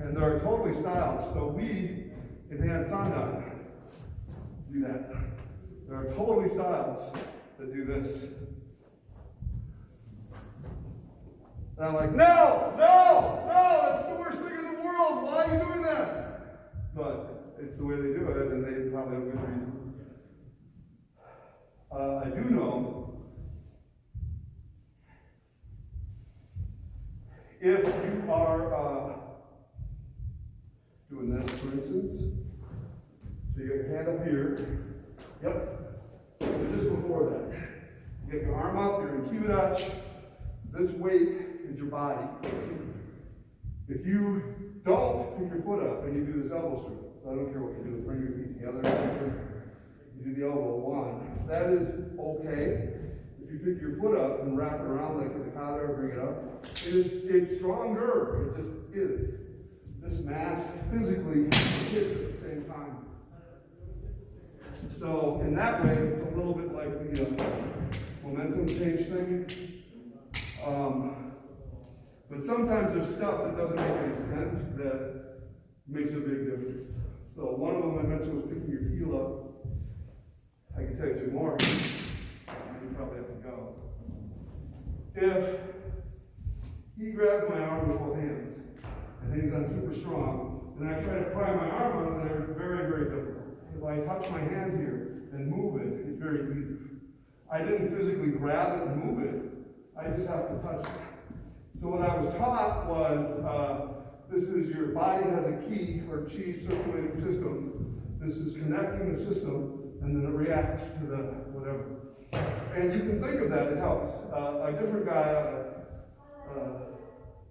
And there are totally styles. So we, in Heian Sandan, do that. There are totally styles that do this. And I'm like, no, that's the worst thing in the world. Why are you doing that? But it's the way they do it, and they probably have a good reason. I do know if you are doing this, for instance, so you got your hand up here. Yep. So just before that, you get your arm up, you're in Kibadachi. This weight is your body. If you don't pick your foot up and you do this elbow stroke, so I don't care what you do, bring your feet together, you do the elbow one, that is okay. If you pick your foot up and wrap it around like in the Kata or bring it up, it's stronger, it just is. This mass physically hits at the same time. So in that way, it's a little bit like the momentum change thing. But sometimes there's stuff that doesn't make any sense that makes a big difference. So one of them I mentioned was picking your heel up. I can tell you two more. You probably have to go. If he grabs my arm with both hands and thinks I'm super strong, and I try to pry my arm out of there, it's very, very difficult. If I touch my hand here and move it, it's very easy. I didn't physically grab it and move it, I just have to touch it. So what I was taught was, this is your body has a ki or chi circulating system. This is connecting the system, and then it reacts to the whatever. And you can think of that, it helps. A different guy,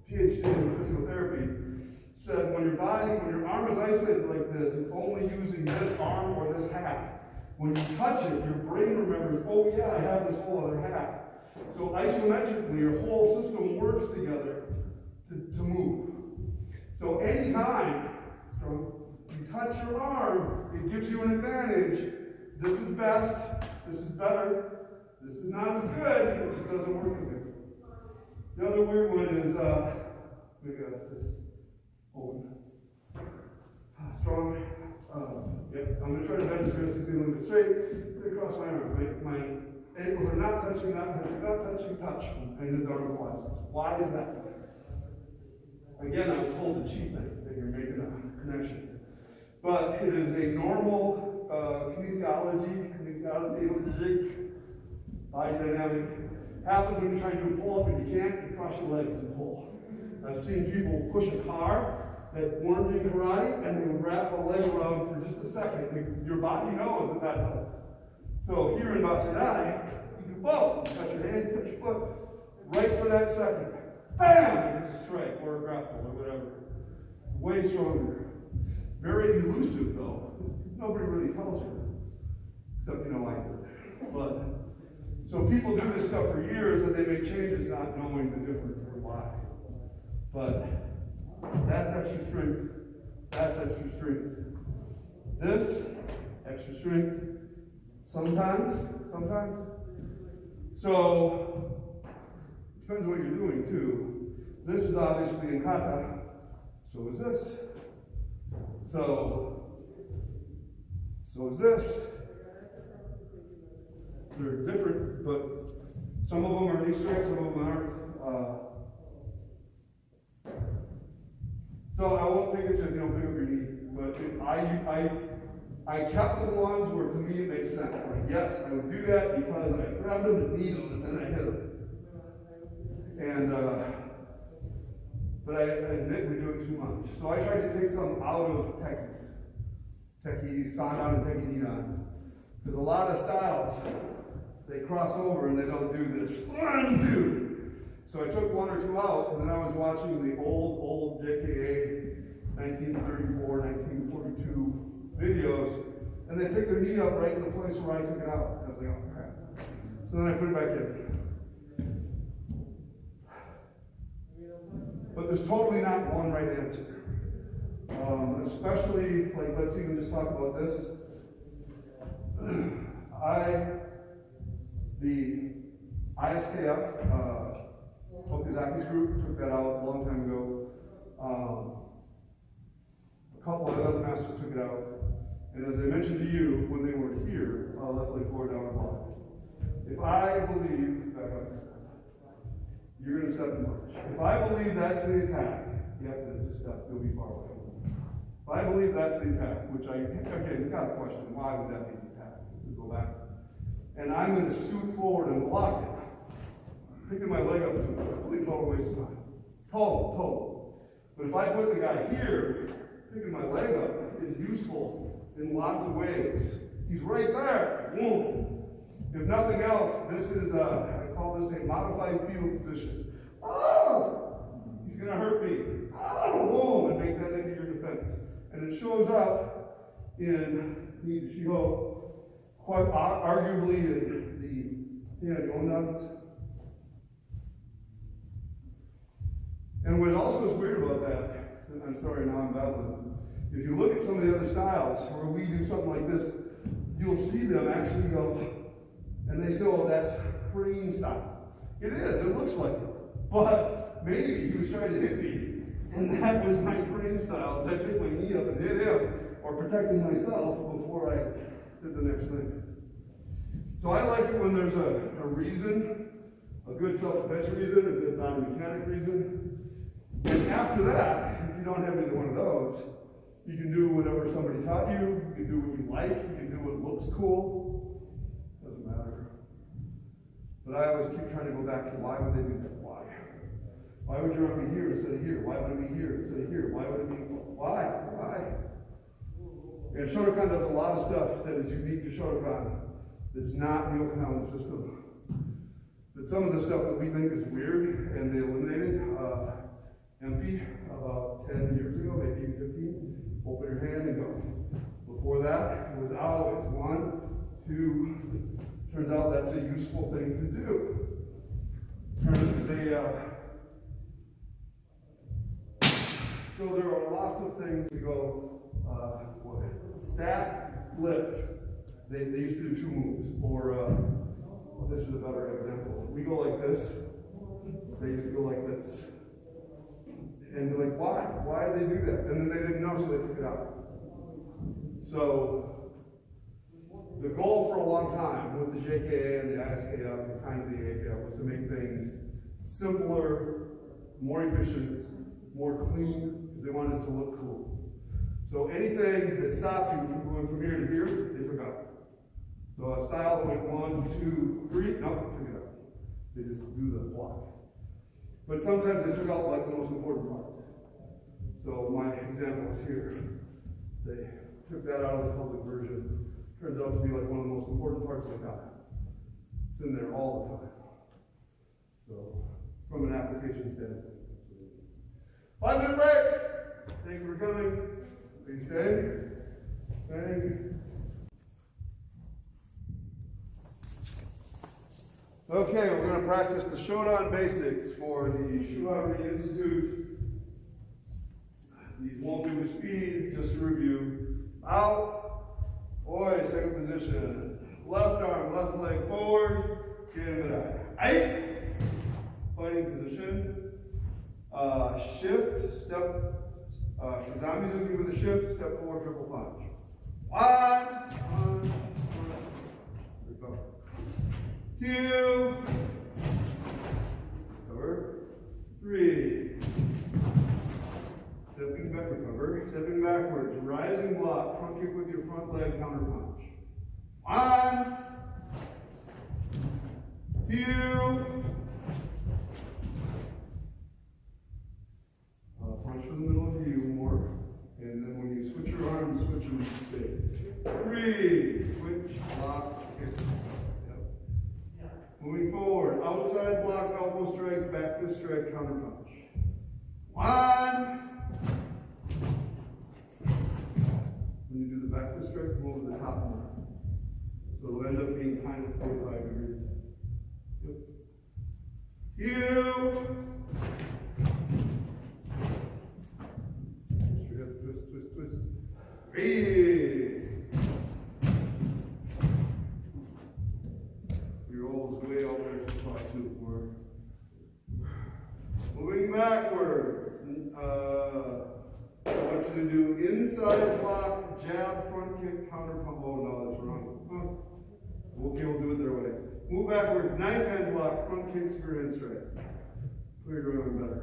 PhD in physical therapy, said when your arm is isolated like this, it's only using this arm or this half. When you touch it, your brain remembers, oh yeah, I have this whole other half. So isometrically, your whole system works together to move. So anytime you touch your arm, it gives you an advantage. This is best, this is better, this is not as good, it just doesn't work as good. The other weird one is, we got this open. Strong. Yep, I'm going to try to bend his wrist, he's going to look straight, put it across my arm. My ankles are not touching, touch, and his arm collapses. Why is that? Again, I was told to cheat that you're making a connection. But it is a normal kinesiology, body dynamic. Happens when you're trying to pull up and you can't, you cross your legs and pull. I've seen people push a car that weren't in karate and they would wrap a leg around for just a second. Your body knows that helps. So here in Bassai, you do both. You touch your hand, touch your foot, right for that second. Bam! It's a strike or a grapple or whatever. Way stronger. Very elusive though. Nobody really tells you. Except I do. But so people do this stuff for years and they make changes not knowing the difference or why. But that's extra strength. That's extra strength. This, extra strength. Sometimes. So depends what you're doing too. This is obviously in Kata. So is this. So is this. They're different, but some of them are knee strikes, some of them aren't. So I won't take it to pick up your knee, but I kept the ones where to me it makes sense. Like yes, I would do that because I grabbed them and kneed them and then I hit them. And but I admit we do it too much. So I tried to take some out of Tekki Sandan and Tekki Nidan. Because a lot of styles, they cross over and they don't do this. 1, 2. So I took 1 or 2 out, and then I was watching the old JKA 1934, 1942 videos, and they picked their knee up right in the place where I took it out. I was like, oh crap. So then I put it back in. But there's totally not one right answer. Especially, like, let's even just talk about this. The ISKF, Okazaki's group, took that out a long time ago. A couple of other masters took it out. And as I mentioned to you, when they were here, left leg forward, down and block. If I believe, back up, you're going to step and punch. If I believe that's the attack, you have to just step, you'll be far away. If I believe that's the attack, which again, you got a question, why would that be the attack? We go back. And I'm going to scoot forward and block it. Picking my leg up is a complete total waste of time. Total. But if I put the guy here, picking my leg up is useful in lots of ways. He's right there. Boom. If nothing else, this is I call this a modified field position. Oh! He's going to hurt me. Oh! Boom! And make that into your defense. And it shows up in Nijushiho, quite arguably in the Heian Yondans. And what also is weird about that, I'm sorry, now I'm babbling. If you look at some of the other styles where we do something like this, you'll see them actually go, and they say, oh, that's crane style. It is, it looks like it. But maybe he was trying to hit me, and that was my crane style, as I picked my knee up and hit him, or protecting myself before I did the next thing. So I like it when there's a reason, a good self-defense reason, a good non-mechanic reason. And after that, if you don't have either one of those, you can do whatever somebody taught you, you can do what you like, you can do what looks cool, doesn't matter. But I always keep trying to go back to why would they do that? Why? Why would your arm be here instead of here? Why would it be here instead of here? Why would it be, why? And Shotokan does a lot of stuff that is unique to Shotokan that's not in the Okinawan system. But some of the stuff that we think is weird and they eliminated, Empi about 10 years ago, maybe even 15, open your hand and go. Before that, it was always 1, 2, turns out that's a useful thing to do. So there are lots of things to go, stack, lift. They used to do 2 moves, or this is a better example. We go like this, they used to go like this. And they're like, why? Why did they do that? And then they didn't know, so they took it out. So the goal for a long time with the JKA and the ISKF and kind of the AKF was to make things simpler, more efficient, more clean, because they wanted it to look cool. So anything that stopped you from going from here to here, they took out. So a style that went 1, 2, 3, nope, took it out. They just do the block. But sometimes they took out like the most important part. So my example is here. They took that out of the public version. Turns out to be like one of the most important parts of the kata. It's in there all the time. So from an application standpoint. 5-minute break. Thank you for coming. Please stay. Thanks. Okay, we're going to practice the Shodan basics for the Shuhari Institute. These won't be with speed, just to review. Out. Oi, second position. Left arm, left leg forward. Get in the eye. Fighting position. Shift, step. Kizami Zuki with a shift, step forward, triple punch. 1. Recover. 2. Recover. 3. Stepping back, recover. Stepping backwards, rising block, front kick with your front leg, counter punch. 1. 2. Punch from the middle of you more. And then when you switch your arms, switch them big. 3. Switch, block, kick. Yep. Moving forward, outside block, elbow strike, back fist strike, counter punch. 1. When you do the back fist strike, come over the top more. So it'll end up being kind of 45 degrees. Yep. 2. Twist, twist. 3. Your rolls way out there to spot 2. Moving backwards. I want you to do inside block, jab, front kick, counter pump. Oh no, that's wrong. Okay, we'll do it their way. Move backwards, knife hand block, front kick, spear hand strike. Put your arm better.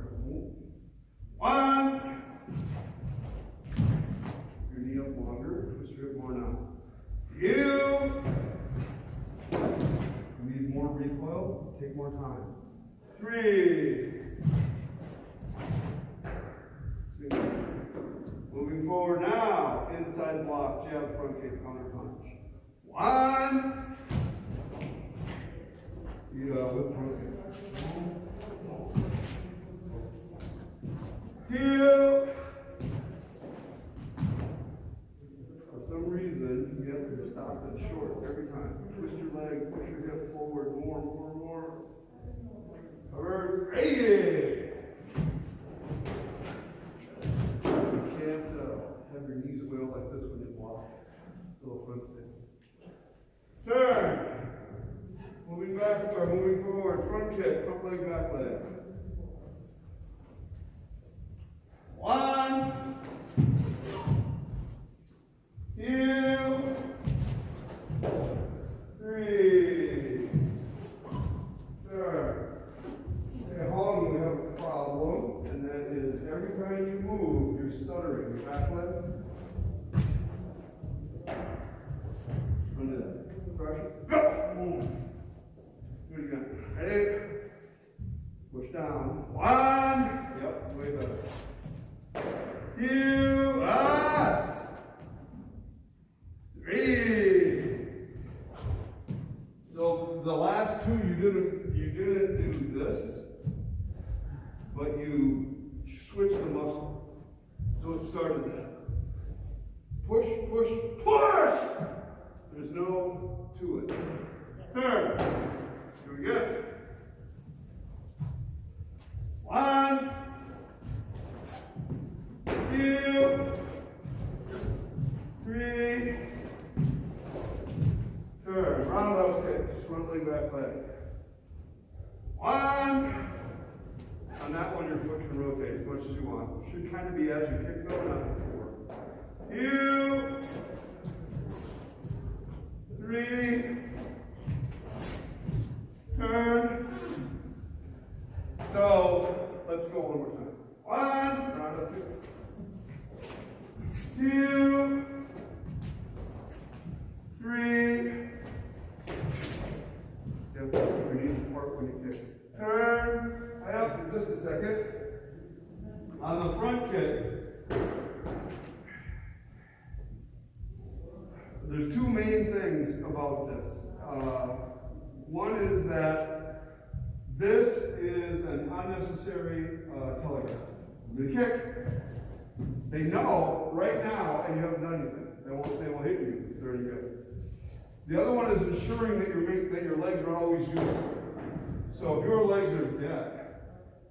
1. Your knee up longer, twist your hip more now. You need more recoil, take more time. 3. Moving forward now, inside block, jab, front kick, counter punch. 1. With front kick. 2. For some reason, you have to stop it short every time. Twist your leg, push your hip forward, more. Cover. Hey! You can't have your knees wheel like this when you block. Little front stance. Turn. Moving back or moving forward. Front kick, front leg, back leg. 1. 2. 3. stuttering. Your back leg. Undo that. Pressure. Go! Do it again. Ready? Push down. 1. Yep, way better. 2. 3. So the last 2 you didn't do this, but you switched the muscle. So it started that. Push, push, push! There's no to it. Turn. Here we go. 1, 2, 3. Turn. Roundhouse kicks. Front leg, back leg. 1. On that one, your foot can rotate as much as you want. Should kind of be as you kick though, not before. 2, 3. Turn. So let's go one more time. 1, round up here. 2, 3. You have to keep your knees apart when you kick. Turn. I have for just a second. On the front kicks, there's 2 main things about this. One is that this is an unnecessary telegraph. The kick, they know right now, and you haven't done anything. They won't hit you if they're any good. The other one is ensuring that your legs are always useful. So if your legs are dead,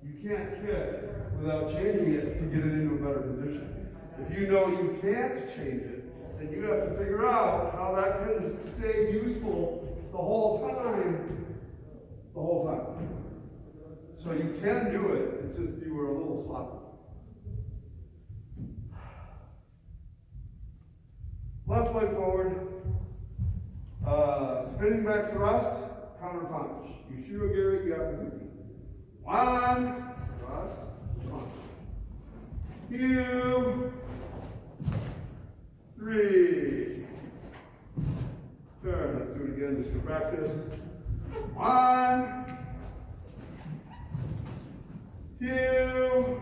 you can't kick without changing it to get it into a better position. If you know you can't change it, then you have to figure out how that can stay useful the whole time. The whole time. So you can do it, it's just you were a little sloppy. Left leg forward. Spinning back thrust, counter punch. Ushiro Geri, Gyaku Zuki. 1, thrust, punch. 2, 3. Turn. Let's do it again just for practice. 1, 2,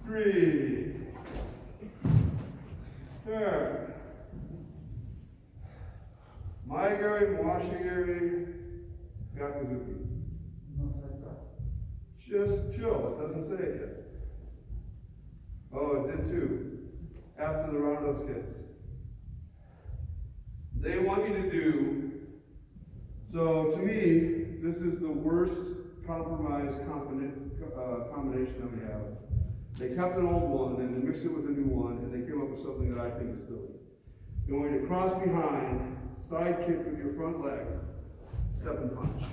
3. Turn. Mae Geri, Mawashi Geri, Gyaku Zuki. Just chill, it doesn't say it yet. Oh, it did too. After the roundhouse kicks. They want you to do, so to me, this is the worst compromise combination that we have. They kept an old one and they mixed it with a new one and they came up with something that I think is silly. You're going to cross behind, side kick with your front leg, step and punch.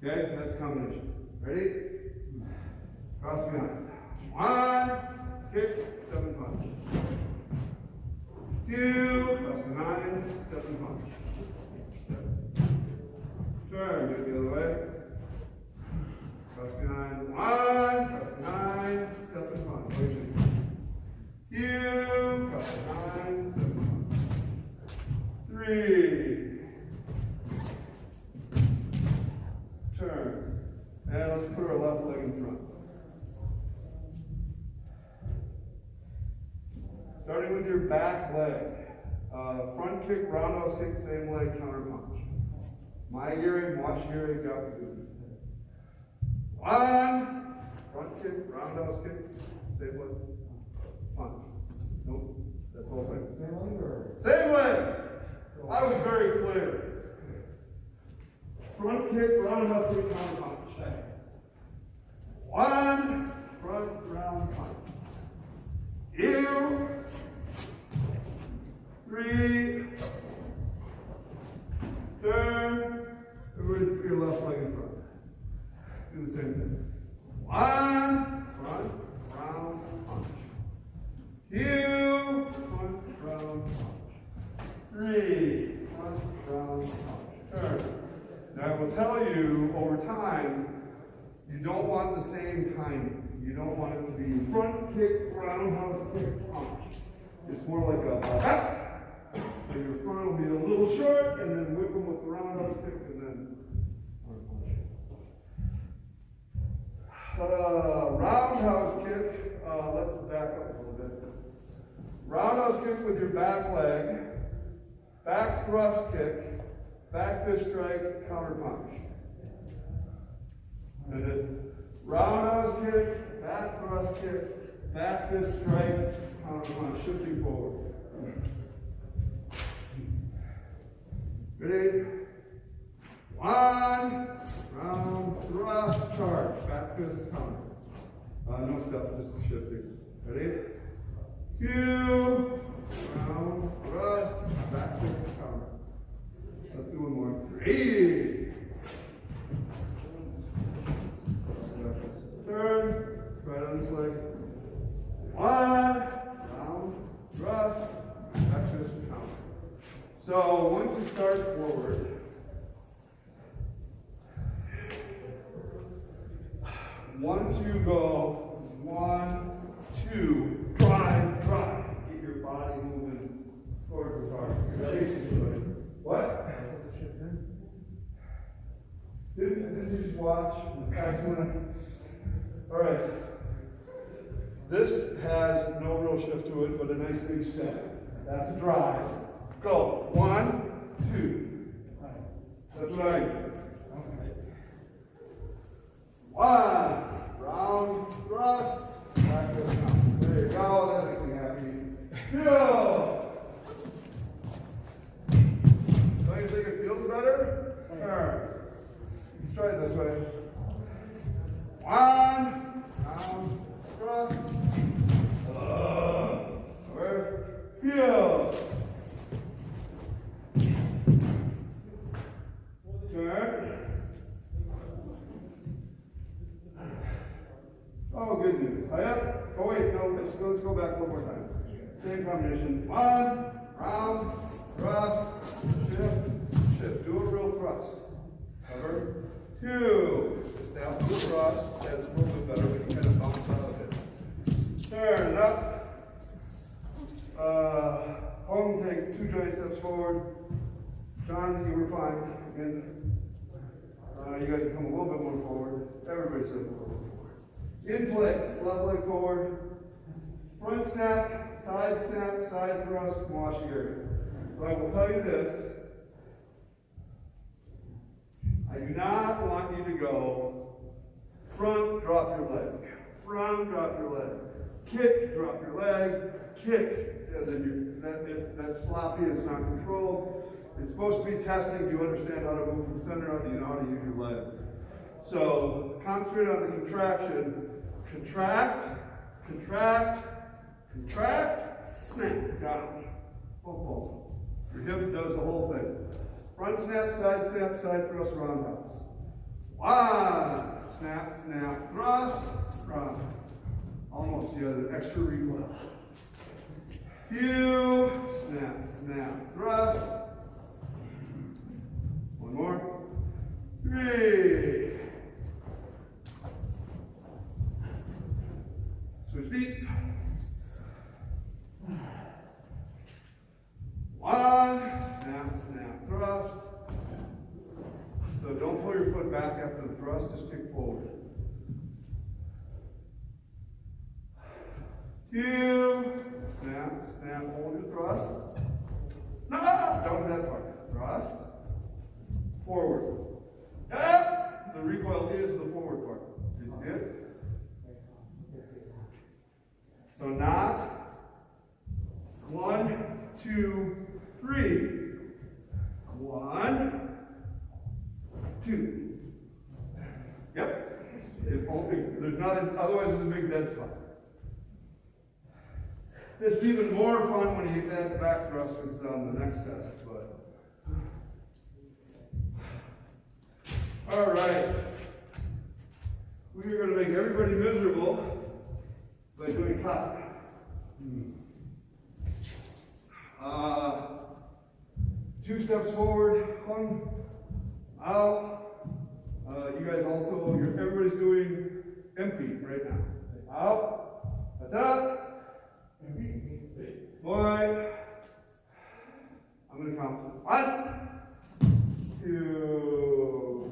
Okay, that's a combination. Ready? Cross behind. 1, kick, step and punch. 2, cross behind, step and punch. Turn, do it the other way. Cross behind. 1, cross behind, step and punch. 2, cross behind, step and punch. 3. Turn. And let's put our left leg in front. Starting with your back leg. Front kick, roundhouse kick, same leg, counter punch. Mae Geri, Mawashi Geri, Gyaku Zuki. 1. Front kick, roundhouse kick, same leg, punch. Nope, that's the whole thing. Same leg or? Same leg! I was very clear. Front kick, roundhouse kick, counter punch. 1. Front round punch. 2. 3. Turn. Everybody put your left leg in front. Do the same thing. 1. Front round punch. 2. Front round punch. 3. Front round punch. Turn. Now I will tell you, over time, you don't want the same timing. You don't want it to be front kick, roundhouse kick, punch. It's more like a so your front will be a little short, and then whip them with the roundhouse kick, and then roundhouse kick. Let's back up a little bit. Roundhouse kick with your back leg, back thrust kick, back fist strike, counter punch. And then roundhouse kick, back thrust kick, back fist strike, counter punch, shifting forward. Ready? One, round, thrust, charge, back fist, counter. No step, just shifting. Ready? Two, round, thrust, back fist, counter. Let's do one more. Three. Turn, right on this leg. One, round, thrust, back fist, counter. So once you start forward, once you go 1, 2, drive, get your body moving forward with hard. You're chasing somebody. What? Didn't you just watch? Excellent. All right. This has no real shift to it, but a nice big step. That's a drive. Go. 1, 2. That's what I do. One. Round, thrust, back to the count. There you go. That makes me happy. Two. Don't you think it feels better? Turn. Let's try it this way. One. Round, thrust. Over. Heel. Turn. Oh, good news. High up. Oh, wait, no, let's go back one more time. Same combination. One, round, thrust, shift. Do a real thrust. Cover. Two. Step to the thrust. That's a little bit better, but you kind of bounce out of it. Turn it up. Home, take 2 giant steps forward. John, you were fine. Again, you guys can come a little bit more forward. Everybody's a little bit forward. In place, left leg forward, front snap, side thrust, Mawashi Geri. So I will tell you this, I do not want you to go front, drop your leg, front, drop your leg, kick, drop your leg, kick, and then that's sloppy, it's not controlled. It's supposed to be testing, do you understand how to move from center, or do you know how to use your legs? So concentrate on the contraction. Contract, snap, down. Boom. Your hip does the whole thing. Front snap, side thrust, roundhouse. One, snap, thrust, round. Almost, you had an extra recoil. Few, snap, thrust. One more. 3. Switch feet. One, snap, thrust. So don't pull your foot back after the thrust, just kick forward. 2, snap, hold your thrust. No, don't do that part. Thrust, forward. Yep, the recoil is the forward part. Did you see it? So not 1, 2, 3. 1, 2. Yep. There's not otherwise there's a big dead spot. This is even more fun when you get to add the back thrusters on the next test, but all right. We are going to make everybody miserable by doing kata. 2 steps forward, hung, out. You guys also, everybody's doing Empi right now. Out. Kata. Boy. I'm going to count. 1, 2,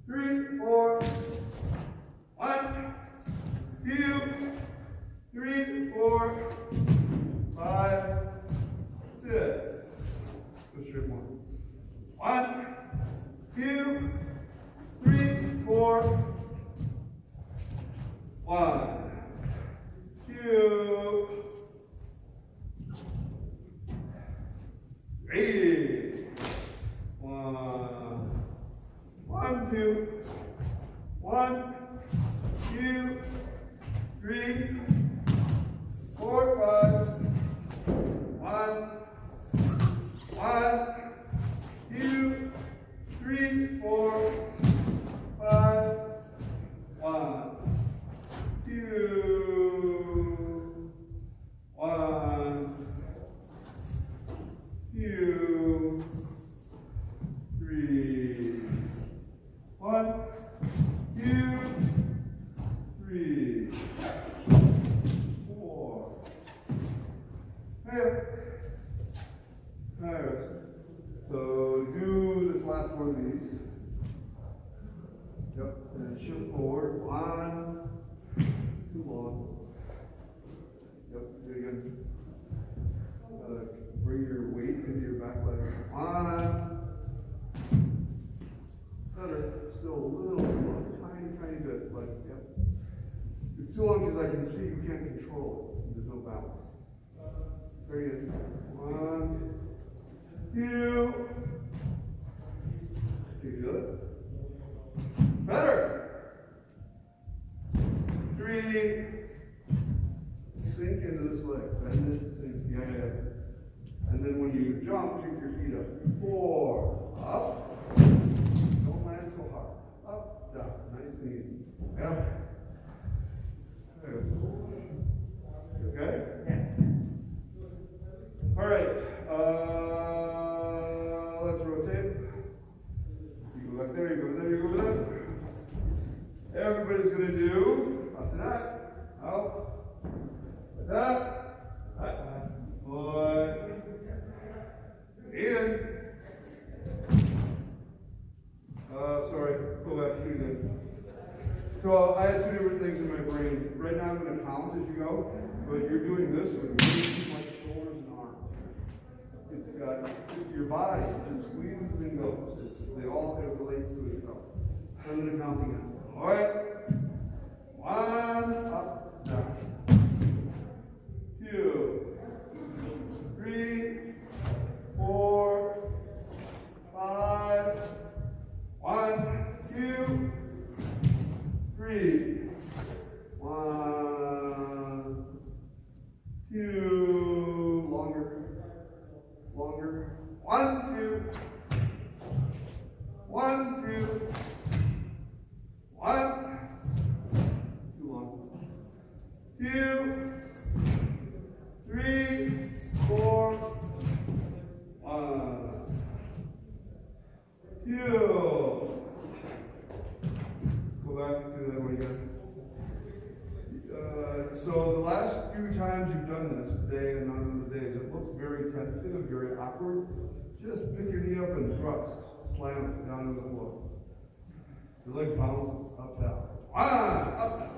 3, 4. 1, 2, 3, 4, 5, 6. Go straight more. 1, 2, 3, 4. 1, 2, 3. 1, 2, 1, 2, 3, 4, 5. 1, 2, 3, 4, 5. 1, 2, 1, 2, 3. 1, 2, 3, 4. Hey. Alright. So do this last one of these. Yep. And then shift forward. 1. Too long. Yep. Do it again. Bring your weight into your back leg. 1. Better. Still a little long. Tiny bit. Like, yep. It's too long because I can see you can't control it. There's no balance. Very good. 1, 2. You feel it? Better. 3. Sink into this leg. Bend it, sink. Yeah. And then when you jump, kick your feet up. 4. Up. Don't land so hard. Up, down. Nice and easy. Yeah. Okay? Yeah. All right. Let's rotate. You go back there, you go there, you go there. Everybody's going to do asana. Out. Like that. Foot. In. Sorry. Go back. Do it again. So I had 2 different things in my brain. Right now I'm going to count as you go, but you're doing this with really much shoulders and arms. It's got your body just squeezes and goes. It relates to each other. So I'm going to count again. All right. 1, up, down. 2, 3, 4, 5. 1, 2, 3. 1, 2. Longer. 1, 2. 1, 2. 1. Too long. 2, 3, 4. 1, 2. Go back to that one again. So the last few times you've done this, today and on other days, it looks very tentative, very awkward. Just pick your knee up and thrust. Slam it down to the floor. The leg bounces up, down. Up, down.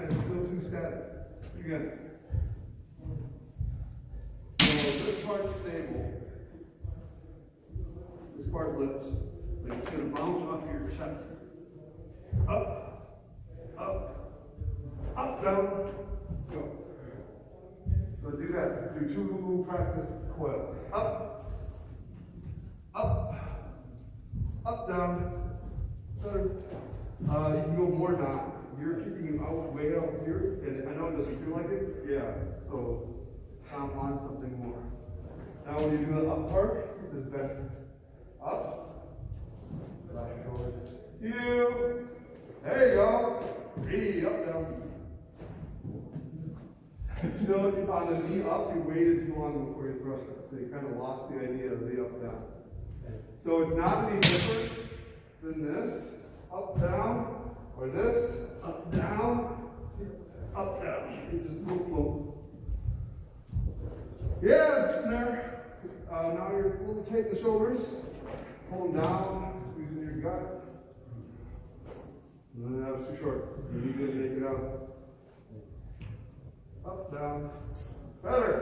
It's still too static. Again. So this part's stable. This part lifts. Like it's going to bounce off your chest. Up, down, go. So do that. Do 2 practice coils. Up, down. You can go more down. You're kicking out way out here, and I know it doesn't feel like it. Yeah. So count on something more. Now when you do the up part, keep this back up. Left shoulder. 2. There you go. 3. Up, down. Still on the knee up, you waited too long before you thrust it. So you kind of lost the idea of the up, down. So it's not any different than this. Up, down. Or this, up, down, you just move flow. Yeah, it's in there. Now you're a little tight in the shoulders. Pull them down, squeezing your gut. No, that was too short. You need to take it out. Up, down. Better.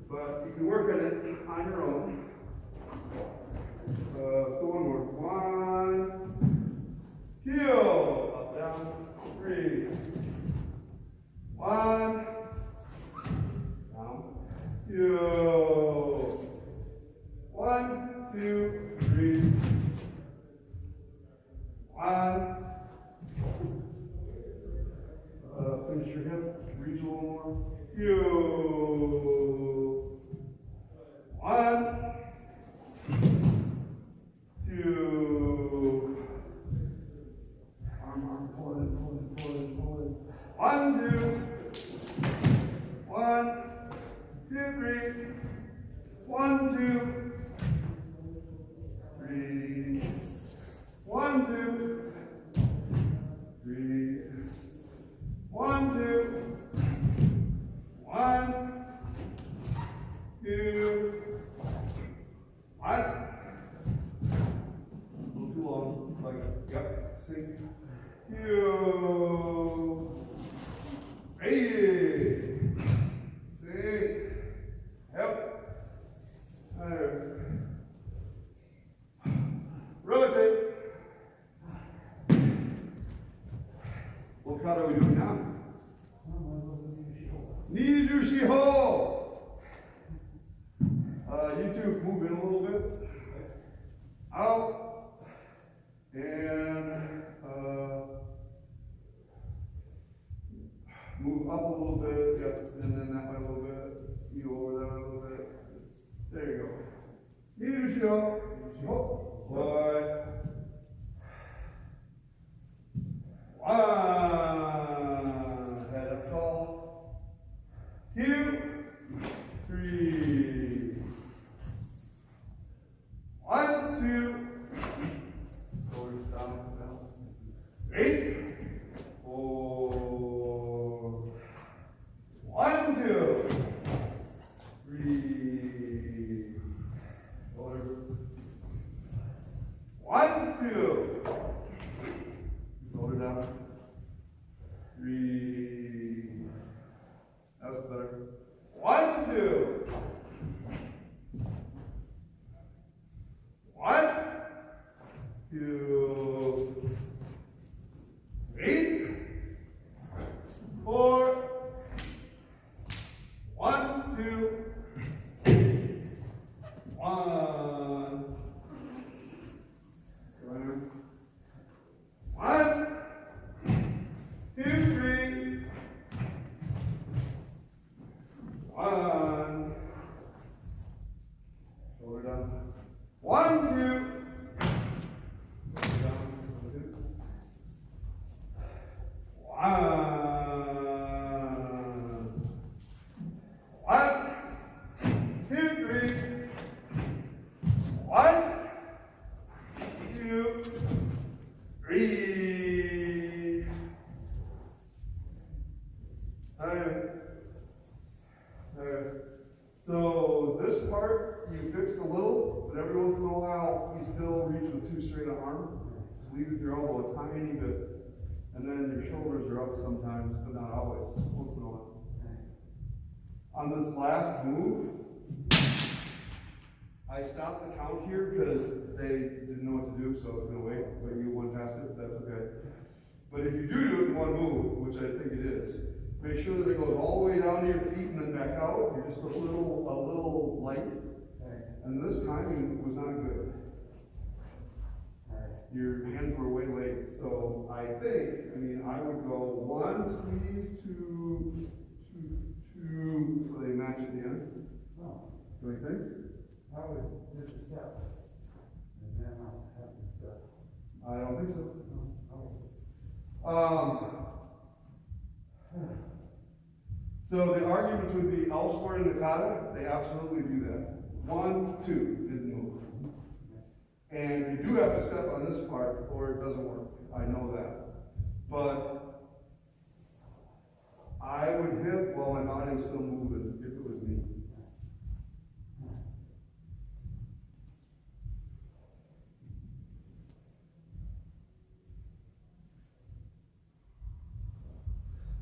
But you can work on it on your own. So one more. 1, heel. Up, down. 3. 1. Down. Heel. 1, 2, 3. 1. Finish your hip. Reach a little more. You. 1, 2. Arm, pull it. 1, 2. 1, 2, 3. 1, 2. 3. 1, 2. 3. 1, 2. 1, 2. 1. A little too long. Like, yep. Sink. You. Hey. Sink. Yep. There. Rotate. What kata are we doing now? Nijushiho. You two move in a little bit. Out. And move up a little bit. Yep. And then that way a little bit. You over that way a little bit. There you go. Nijushiho. Boy. 1. Head up tall. 2, 3. 1, 2. Shoulders down. 8. 4. 1, 2. 3. Shoulder. 1, 2. Shoulder down. 3. That was better. 1, 2. 1, 2. 8. 4. 1, 2. 1. 1, 2, 3. 1. Shoulder down. 1, 2. Shoulder down. 1, 2, 3. 1, 2, 3. So this part you fixed a little, but every once in a while you still reach with too straight an arm. Just leave with your elbow a tiny bit, and then your shoulders are up sometimes, but not always. Once in a while. On this last move, I stopped the count here because they didn't know what to do, so I was going to wait you went past it. That's okay. But if you do it in one move, which I think it is, make sure that it goes all the way down to your feet and then back out. You're just a little light. And this timing was not good. Your hands were way late. So I would go 1, squeeze, 2, 2, so they match at the end. Oh, Do you think? I would miss a step. And then I'll have to step. I don't think so. So the arguments would be elsewhere in the kata, they absolutely do that. 1, 2, didn't move. And you do have to step on this part or it doesn't work. I know that. But I would hit while my body was still moving if it was me.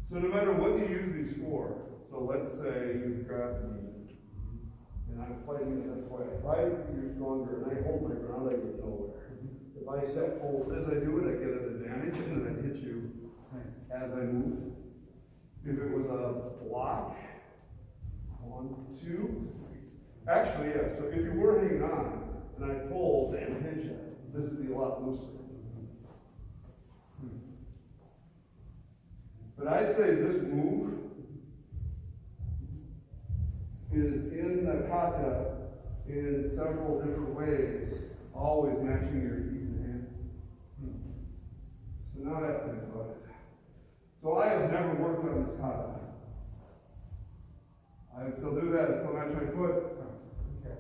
So no matter what you use these for, so let's say you grab me and I'm fighting it this way. If you're stronger and I hold my ground, I get nowhere. If I step forward as I do it, I get an advantage and then I hit you as I move. If it was a block, 1, 2, 3. Actually, yeah, so if you were hanging on and I pulled and hit you, this would be a lot looser. But I'd say this move is in the kata in several different ways, always matching your feet and hand. So now I have to think about it. So I have never worked on this kata. I would still do that, I still match my foot. Okay.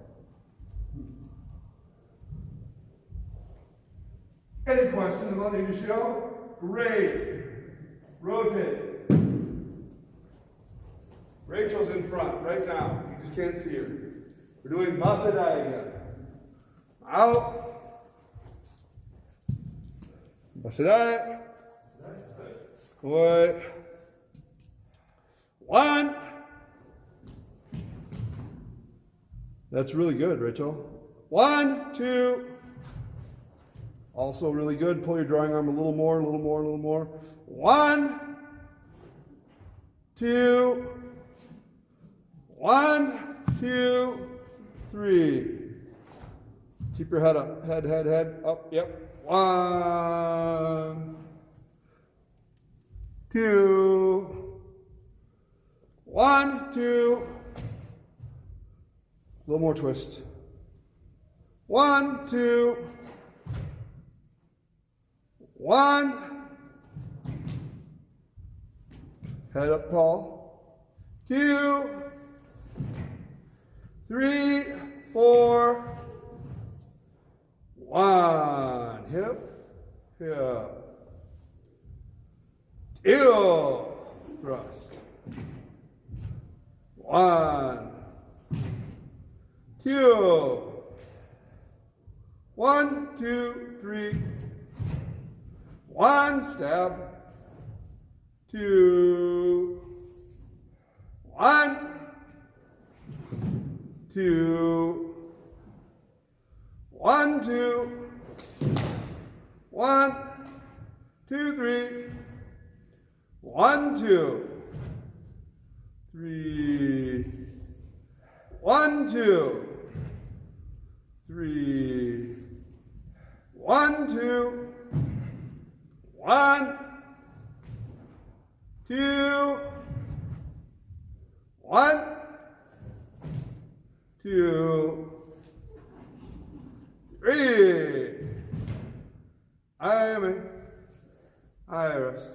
Any questions about Nijushiho? Great. Rotate. Rachel's in front right now. You just can't see her. We're doing Bassai again. Out. Bassai. Away. 1. That's really good, Rachel. 1, 2. Also really good. Pull your drawing arm a little more, a little more, a little more. 1, 2, 1, 2, 3. Keep your head up. Head up. Yep. 1, 2, 1, 2. A little more twist. 1, 2, 1. Head up tall. 2, 3, 4. 1. Hip. 2. Thrust. 1, 2. 1, 2, 3. 1. Stab. 2, 1, 2, 1, 2, 1, 2, 3, 1, 2, 3, 1, 2, 3, 1, 2, 1, 2, 1, 2, 3. I rest.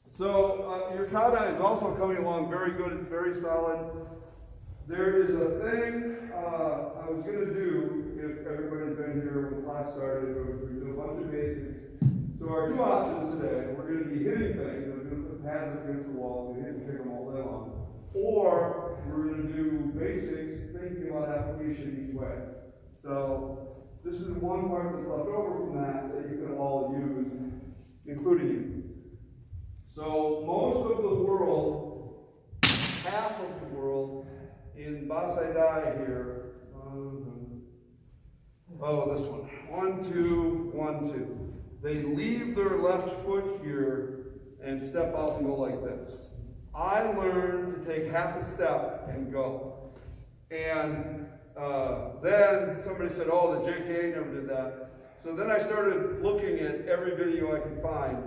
So your kata is also coming along very good. It's very solid. There is a thing I was going to do if everybody's been here when class started. We're doing a bunch of basics. So our 2 options today, we're going to be hitting things. We're going to put pads against the wall. We hit and kick them all day long. Or we're going to do basics, thinking about application each way. So this is one part that's left over from that you can all use, including you. So most of the world, half of the world in Bassai Dai here, this one. 1, 2, 1, 2. They leave their left foot here and step out and go like this. I learned to take half a step and go. And then somebody said, oh, the JK never did that. So then I started looking at every video I could find.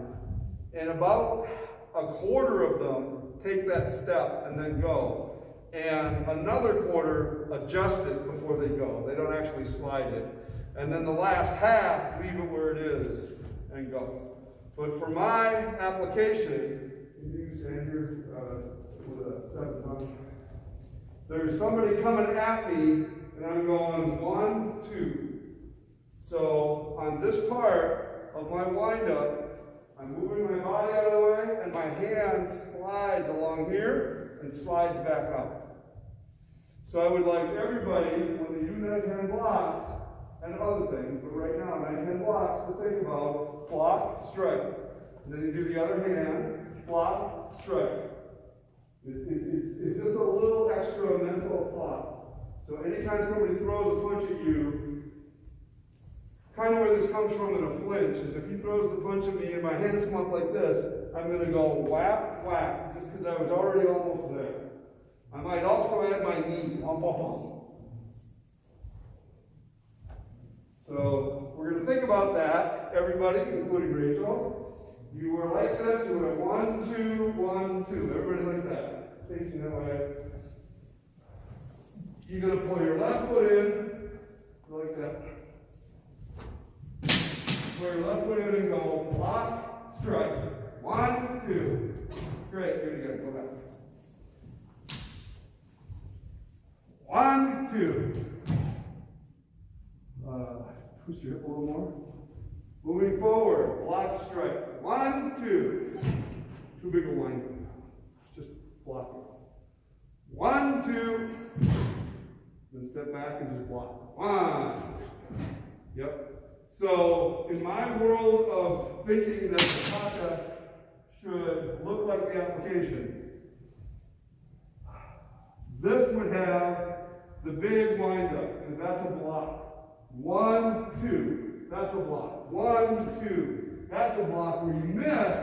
And about a quarter of them take that step and then go. And another quarter adjust it before they go. They don't actually slide it. And then the last half, leave it where it is and go. But for my application, you can stand here with a 7 punch. There's somebody coming at me, and I'm going 1, 2, So on this part of my windup, I'm moving my body out of the way, and my hand slides along here and slides back out. So I would like everybody, when they do knife hand blocks and other things, but right now, knife hand blocks, to think about block, strike. And then you do the other hand, block, strike. It's just a little extra mental thought. So anytime somebody throws a punch at you, kind of where this comes from in a flinch is if he throws the punch at me and my hands come up like this, I'm going to go whap, whap, just because I was already almost there. I might also add my knee. So we're going to think about that, everybody, including Rachel. You were like this, you went 1, 2, 1, 2. Everybody like that, facing that way. You're going to pull your left foot in, like that. Pull your left foot in and go block, strike. 1, 2. Great, good again, go back. 1, 2. Twist your hip a little more. Moving forward, block, strike. 1, 2. Too big a wind. Just block it. 1, 2. Then step back and just block. 1. Yep. So, in my world of thinking that the kata should look like the application, this would have the big wind-up, because that's a block. 1, 2, that's a block. 1, 2, that's a block. Where you miss,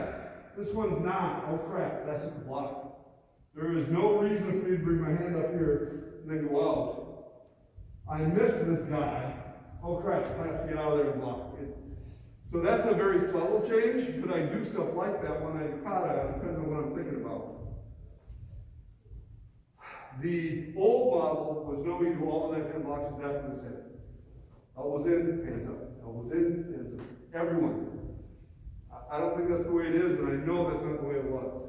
this one's not. Oh crap, that's just a block. There is no reason for me to bring my hand up here and then go out. I missed this guy. Oh crap, I have to get out of there and block it. So that's a very subtle change, but I do stuff like that when I do kata, depending on what I'm thinking about. The old model was no, you do all the knife hand blocks exactly the same. Elbows in, hands up. Elbows in, hands up. Everyone. I don't think that's the way it is, and I know that's not the way it was.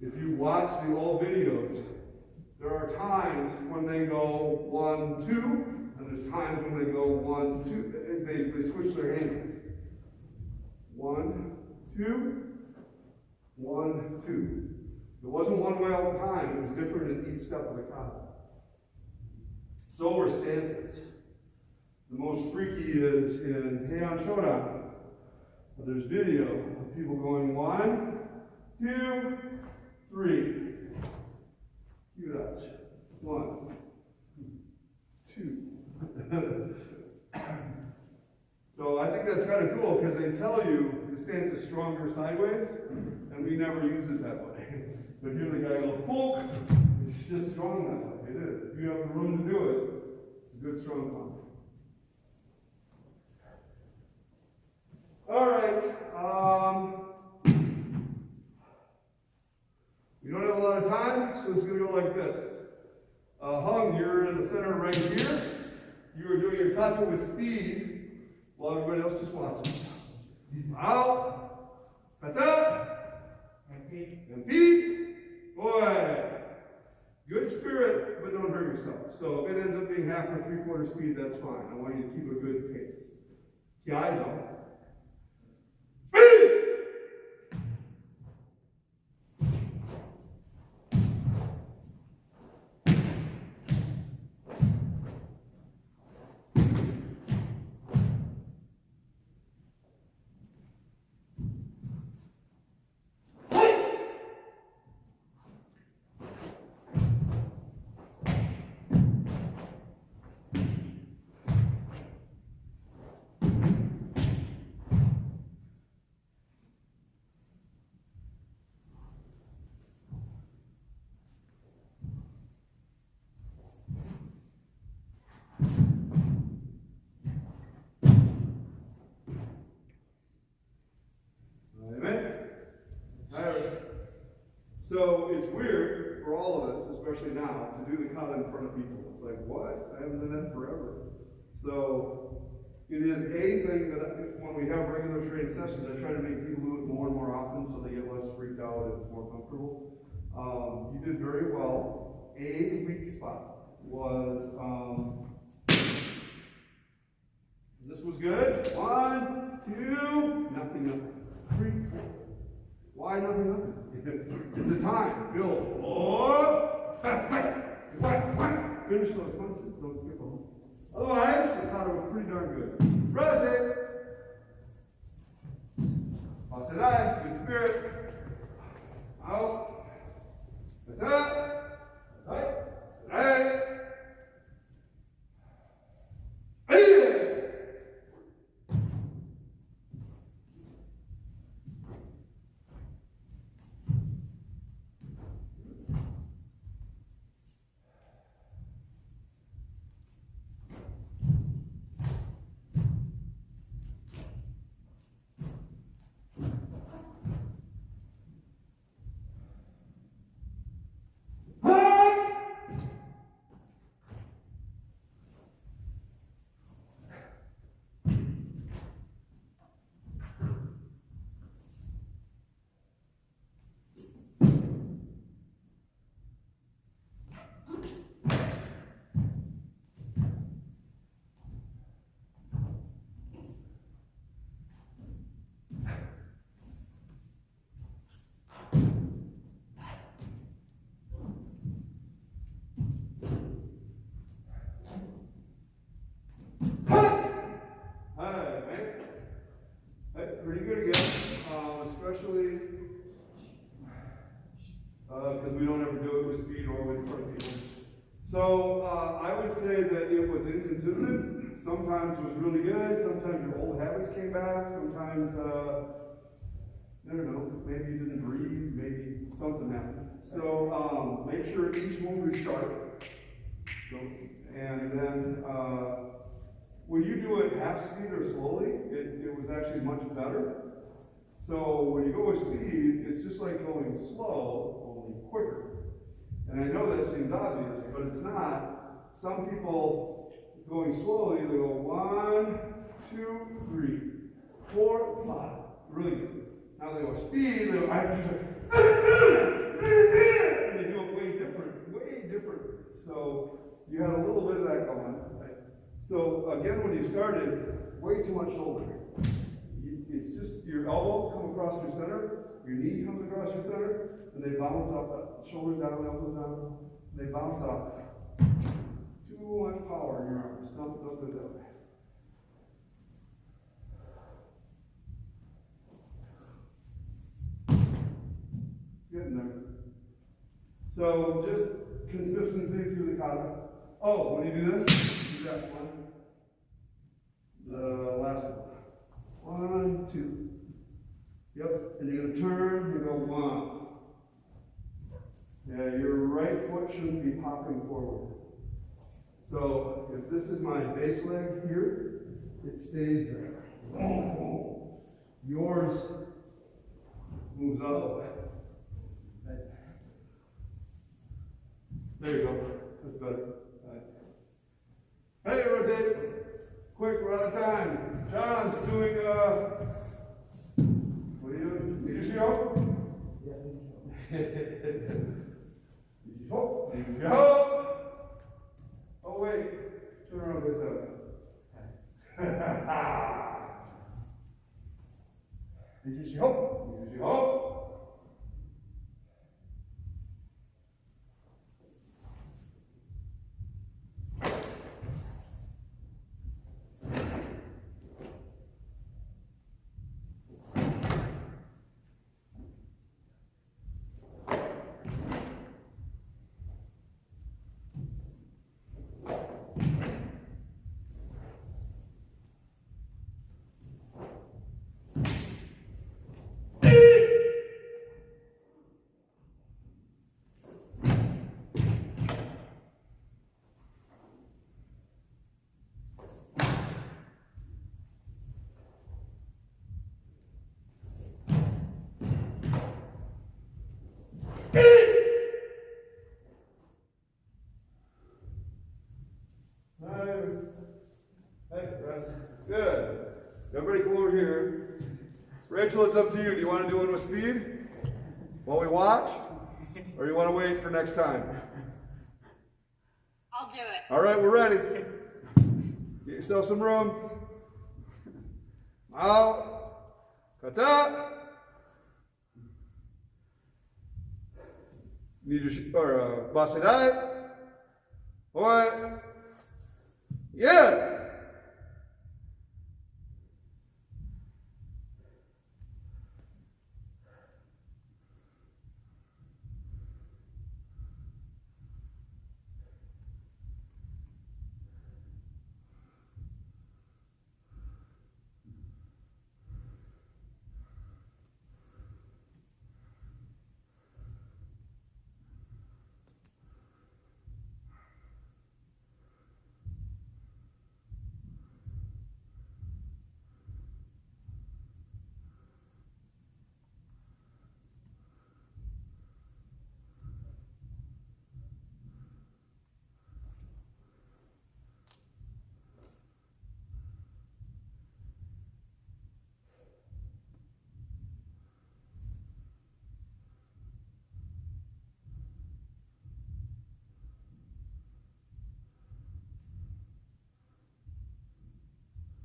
If you watch the old videos, there are times when they go 1, 2, and there's times when they go 1, 2. They switch their hands. 1, 2, 1, 2. It wasn't one way all the time. It was different in each step of the kata. So were stances. The most freaky is in Heian Shodan. There's video of people going 1, 2, 3. You got 1, 2. So I think that's kind of cool because they tell you the stance is stronger sideways, and we never use it that way. But here the guy goes, "Folk!" It's just strong that way. It is. If you have the room to do it, it's a good strong pump. All right. We don't have a lot of time, so it's going to go like this. Hung, you're in the center right here. You are doing your kata with speed, while everybody else just watches. Out. Kata. Empi. Boy. Good spirit, but don't hurt yourself. So if it ends up being half or 3/4 speed, that's fine. I want you to keep a good pace. Kiai though. So it's weird for all of us, especially now, to do the kata in front of people. It's like, what? I haven't done that forever. So it is a thing that when we have regular training sessions, I try to make people do it more and more often so they get less freaked out and it's more comfortable. You did very well. A weak spot was This was good. 1, 2, nothing, nothing. 3, 4. Why nothing, nothing? It's a time. Build. Oh, finish those punches. Don't skip them. Otherwise, the kata was pretty darn good. Rotate. Bassai, good spirit. Out. Kata. Right. Right. Pretty good again, especially because we don't ever do it with speed or with front people. So I would say that it was inconsistent. Sometimes it was really good. Sometimes your old habits came back. Sometimes, I don't know, maybe you didn't breathe. Maybe something happened. So make sure each move is sharp. So, and then when you do it half speed or slowly, it was actually much better. So when you go with speed, it's just like going slow, only quicker. And I know that seems obvious, but it's not. Some people going slowly, they go 1, 2, 3, 4, 5. Really good. Now they go speed, they go, I'm just like, and they do it way different. So you had a little bit of that going. So again, when you started, way too much shoulder. It's just your elbow come across your center, your knee comes across your center, and they bounce up, shoulders down, elbows down, they bounce up. Too much power in your arms. Don't do that way. It's getting there. So just consistency through the kata. Oh, when you do this, you got one. The last one. 1, 2. Yep, and you're going to turn and go 1. Yeah, your right foot shouldn't be popping forward. So if this is my base leg here, it stays there. Yours moves out of the way. Right. There you go. That's better. Right. Hey, rotate. Quick, we're out of time. John's doing, what are you doing? Nijushiho? Yeah, Nijushiho. Nijushiho. Oh, wait. Turn around this way. Nijushiho. Nijushiho. Good. Everybody come over here. Rachel, it's up to you. Do you want to do one with speed while we watch? Or you want to wait for next time? I'll do it. All right, we're ready. Get yourself some room. Out. Kata. Nijushiho, or Bassai. Oi. Yeah.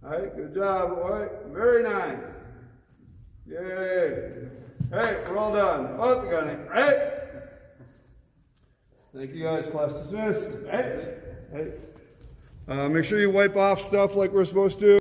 All right, good job, boy. Very nice. Yay. Hey, we're all done. Oh, the gunning. Right? Thank you guys. Class dismissed. Hey. Make sure you wipe off stuff like we're supposed to.